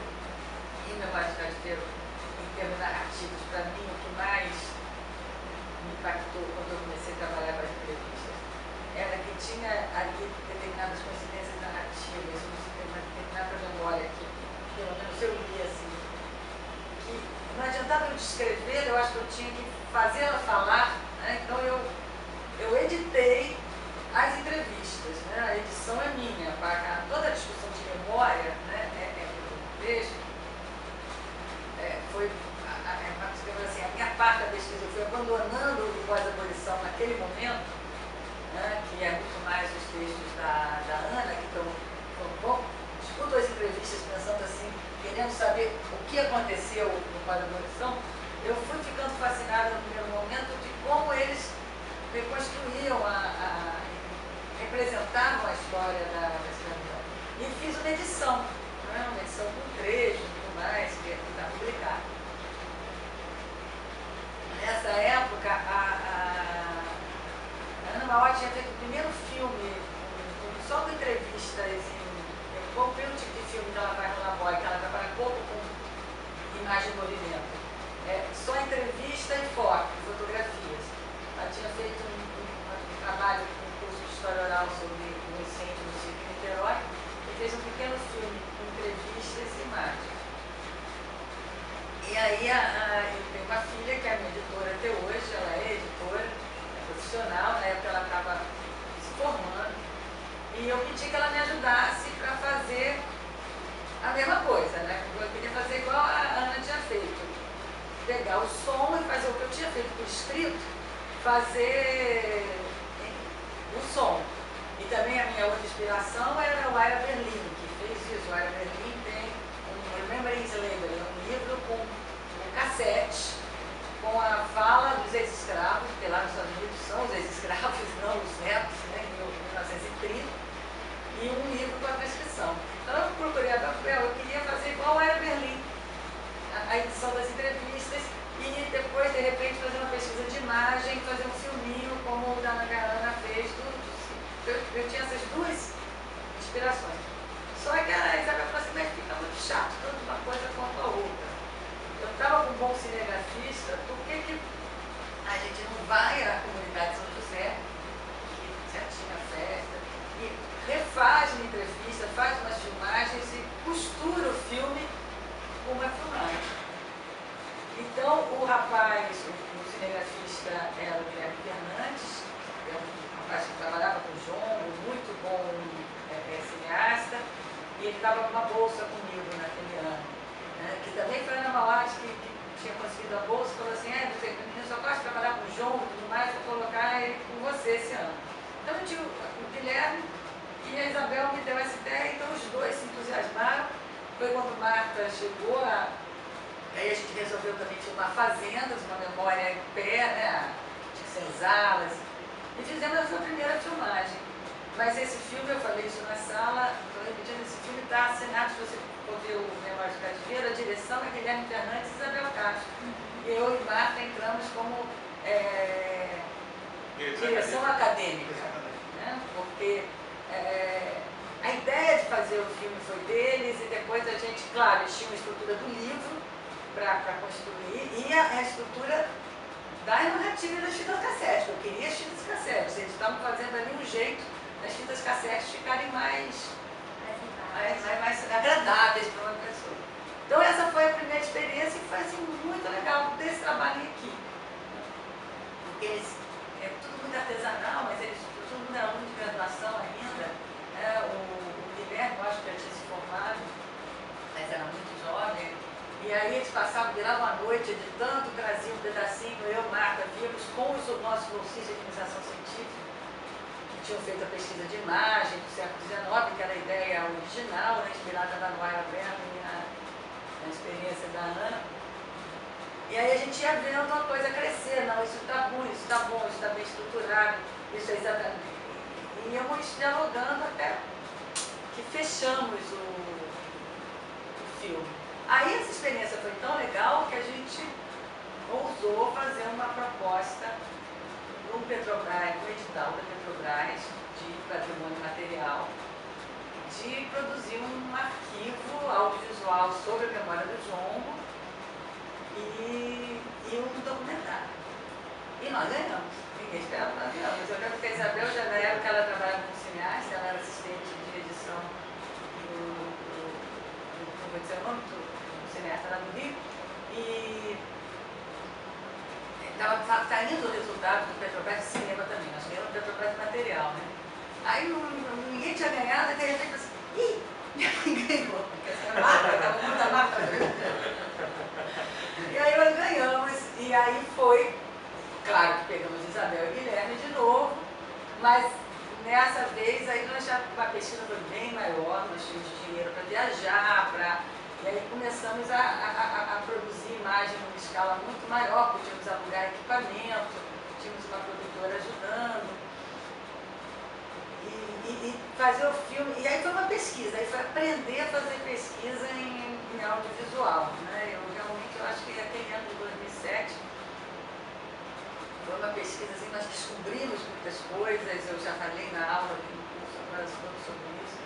e Memórias de Cativeiro, em termos narrativos, para mim, o que mais me impactou quando eu comecei a trabalhar para as entrevistas era que tinha ali determinadas coincidências narrativas, uma determinada memória que, pelo menos eu li assim, que não adiantava eu descrever, eu acho que eu tinha que fazer ela falar, né? Então eu editei as entrevistas, né? A edição é minha, toda a discussão de memória, né, do texto, foi assim, a minha parte da pesquisa, eu fui abandonando o pós-abolição naquele momento, né, que é muito mais os textos da Ana, que estão bom, escuto as entrevistas pensando assim, querendo saber o que aconteceu no pós-abolição, eu fui ficando fascinada no primeiro momento de como eles reconstruíam, representavam a história da escravidão. E fiz uma edição, né, uma edição com trecho e tudo mais, que está publicado. Nessa época, a Ana Mauá tinha feito o primeiro filme, só com entrevistas, qual foi o tipo de filme que ela faz no Laboy, que ela trabalha pouco com imagem e movimento. Só entrevista e foto, fotografias. Ela tinha feito um trabalho com um curso de história oral sobre o incêndio no sítio de Niterói e fez um pequeno filme com entrevistas e imagens. E aí eu tenho uma filha que é minha editora até hoje, ela é editora, é profissional, na época ela estava se formando, e eu pedi que ela me ajudasse para fazer a mesma coisa, né? Eu queria fazer igual a Ana tinha feito, pegar o som e fazer o que eu tinha feito por escrito, fazer o som. E também a minha outra inspiração era o Ira Berlin, que fez isso. O Ira Berlin tem um Remembering Slavery, um livro com um cassete, com a fala dos ex-escravos, porque lá nos Estados Unidos são os ex-escravos, não os netos, né? faz umas filmagens e costura o filme com uma filmagem. Então, o rapaz, o cinegrafista era o Guilherme Fernandes, que é um rapaz que trabalhava com o João, muito bom cineasta, e ele estava com uma bolsa comigo naquele ano, né, que também foi a Ana Mauad que tinha conseguido a bolsa, falou assim, eu só gosto de trabalhar com o João e tudo mais, vou colocar ele com você esse ano. Então eu tinha o Guilherme e a Isabel me deu essa ideia, então os dois se entusiasmaram. Foi quando Marta chegou, aí a gente resolveu também filmar fazendas, uma memória em pé, né, de senzalas, e fizemos essa primeira filmagem. Mas esse filme, eu falei isso na sala, estou repetindo, esse filme está assinado, se você for ver o Memória de Cativeiro, a direção é Guilherme Fernandes e Isabel Castro. Eu e Marta entramos como direção acadêmica, né? Porque a ideia de fazer o filme foi deles, e depois a gente, claro, eles tinham a estrutura do livro para construir, e a estrutura da narrativa das fitas cassete. Eu queria as fitas cassetes, eles estavam fazendo ali um jeito das fitas cassetes ficarem mais agradáveis para uma pessoa. Então essa foi a primeira experiência e foi assim, muito legal desse trabalho em equipe. Porque eles, tudo muito artesanal, mas eles, todo mundo era aluno de graduação ainda. O Guilherme, eu acho que já tinha se formado, mas era muito jovem. E aí eles passavam, viravam a noite editando, traziam um pedacinho, eu, Marta, víamos com os nossos bolsistas de iniciação científica, que tinham feito a pesquisa de imagem do século XIX, que era a ideia original, né, inspirada na Noira Berno e na experiência da Ana. E aí a gente ia vendo a coisa crescer, não, isso está ruim, isso está bom, isso está bem estruturado, isso é exatamente. E íamos dialogando até que fechamos o filme. Aí essa experiência foi tão legal que a gente ousou fazer uma proposta no Petrobras, no edital da Petrobras, de patrimônio material, de produzir um arquivo audiovisual sobre a memória do Jongo e um documentário. E nós ganhamos. Ninguém esperava, nós ganhamos. Eu lembro que a Isabel, já na época, ela trabalhava como cineasta, ela era assistente de edição do cineasta lá no Rio, e estava saindo o resultado do Petrobras de cinema também, nós ganhamos o Petrobras de material, né? Aí ninguém tinha ganhado, e de repente assim, ih, minha mãe ganhou, porque essa marca, estava muita marca. E aí nós ganhamos, e aí foi, claro que pegamos Isabel e Guilherme de novo, mas nessa vez aí a pesquisa foi bem maior, nós tínhamos dinheiro para viajar, e aí começamos a produzir imagem numa escala muito maior, podíamos alugar equipamento, tínhamos uma produtora ajudando, e fazer o filme. E aí foi uma pesquisa, aí foi aprender a fazer pesquisa em audiovisual, né? Eu acho que aquele ano de 2007 foi uma pesquisa, assim, nós descobrimos muitas coisas, eu já falei na aula aqui no curso agora sobre isso.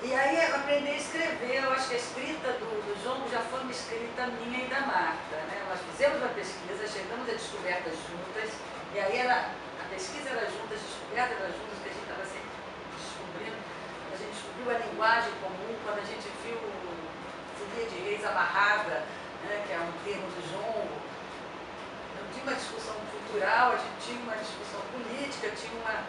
E aí aprender a escrever, eu acho que a escrita do Jongo já foi uma escrita minha e da Marta, né? Nós fizemos uma pesquisa, chegamos a descobertas juntas, e aí a pesquisa era juntas, a descoberta era juntas, que a gente estava sempre descobrindo. A gente descobriu a linguagem comum, quando a gente viu folia de reis amarrada, né, que é um termo do Jongo. Não tinha uma discussão cultural, a gente tinha uma discussão política, tinha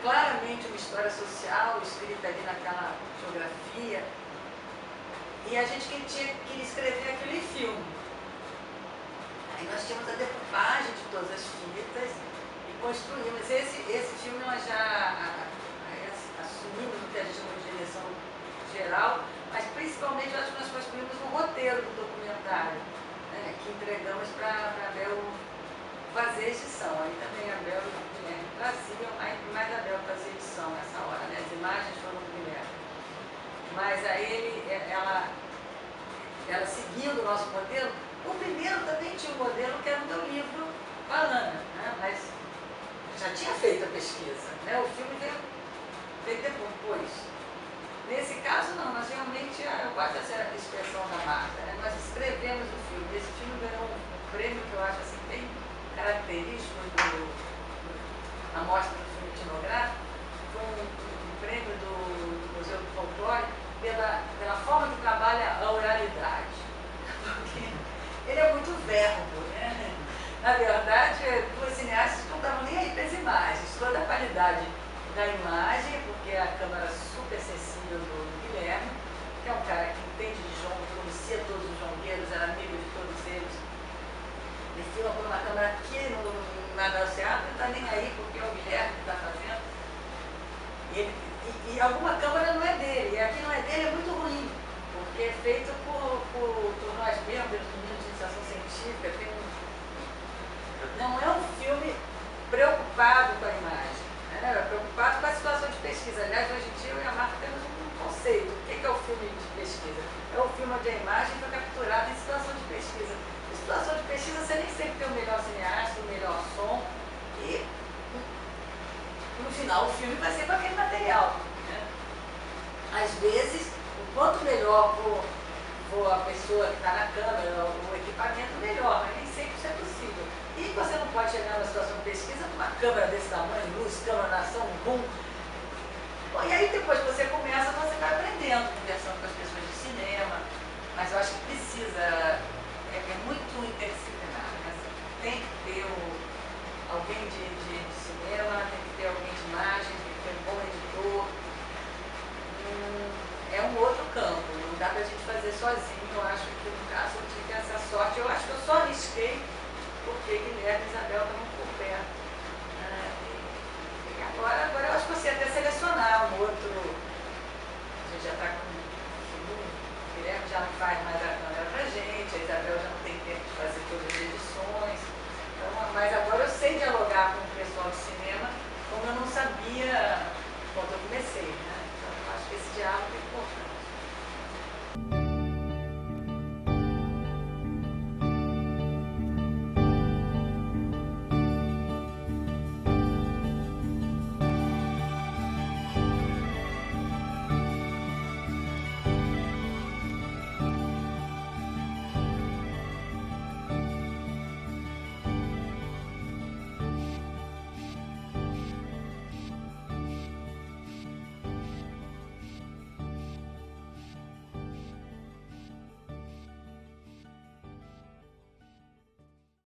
claramente uma história social escrita ali naquela geografia, e a gente queria escrever aquilo em filme. Aí nós tínhamos a decupagem de todas as fitas e construímos. Esse filme nós já assumimos o que a gente chama de direção geral, mas principalmente acho que nós construímos um roteiro do documentário, né, que entregamos para a Bel fazer edição. Aí também a Bel e o Guilherme traziam, aí mais a Bel fazia edição nessa hora, né? As imagens foram do Guilherme. Mas aí ela seguindo o nosso modelo, o primeiro também tinha um modelo que era o meu livro com a Ana, né? Mas já tinha feito a pesquisa, né? O filme veio depois. Nesse caso não, nós realmente, eu gosto dessa expressão da Marta, né? Nós escrevemos o filme. Esse filme ganhou um prêmio que eu acho assim bem característico da mostra do filme etnográfico, foi um prêmio do Museu do Folclore, da imagem, porque a câmera super sensível do Guilherme, que é um cara que entende de jongo, conhecia todos os jongueiros, era amigo de todos eles. Ele filma por uma câmera aqui na Oceano, não está nem aí, porque é o Guilherme que está fazendo. E alguma câmera não é dele, e aqui não é dele é muito ruim, porque é feito por nós mesmos, pelos meninos de iniciação científica. Não é um filme preocupado com a imagem, né? É preocupado com a situação de pesquisa. Aliás, hoje em dia eu e a Marta temos um conceito. O que é o filme de pesquisa? É o filme onde a imagem foi capturada em situação de pesquisa. Em situação de pesquisa você nem sempre tem o melhor cineasta, o melhor som, e no final o filme vai ser com aquele material, né? Às vezes, o quanto melhor for a pessoa que está na câmera, o equipamento, melhor, mas nem sempre isso é possível. E você não pode chegar numa situação de pesquisa com uma câmera desse tamanho, luz, câmera na ação, boom. Bom, e aí depois que você começa, você vai aprendendo, conversando com as pessoas de cinema, mas eu acho que precisa, é muito interdisciplinar, né? Tem que ter alguém de cinema, tem que ter alguém de imagem, tem que ter um bom editor. É um outro campo, não dá pra gente fazer sozinho.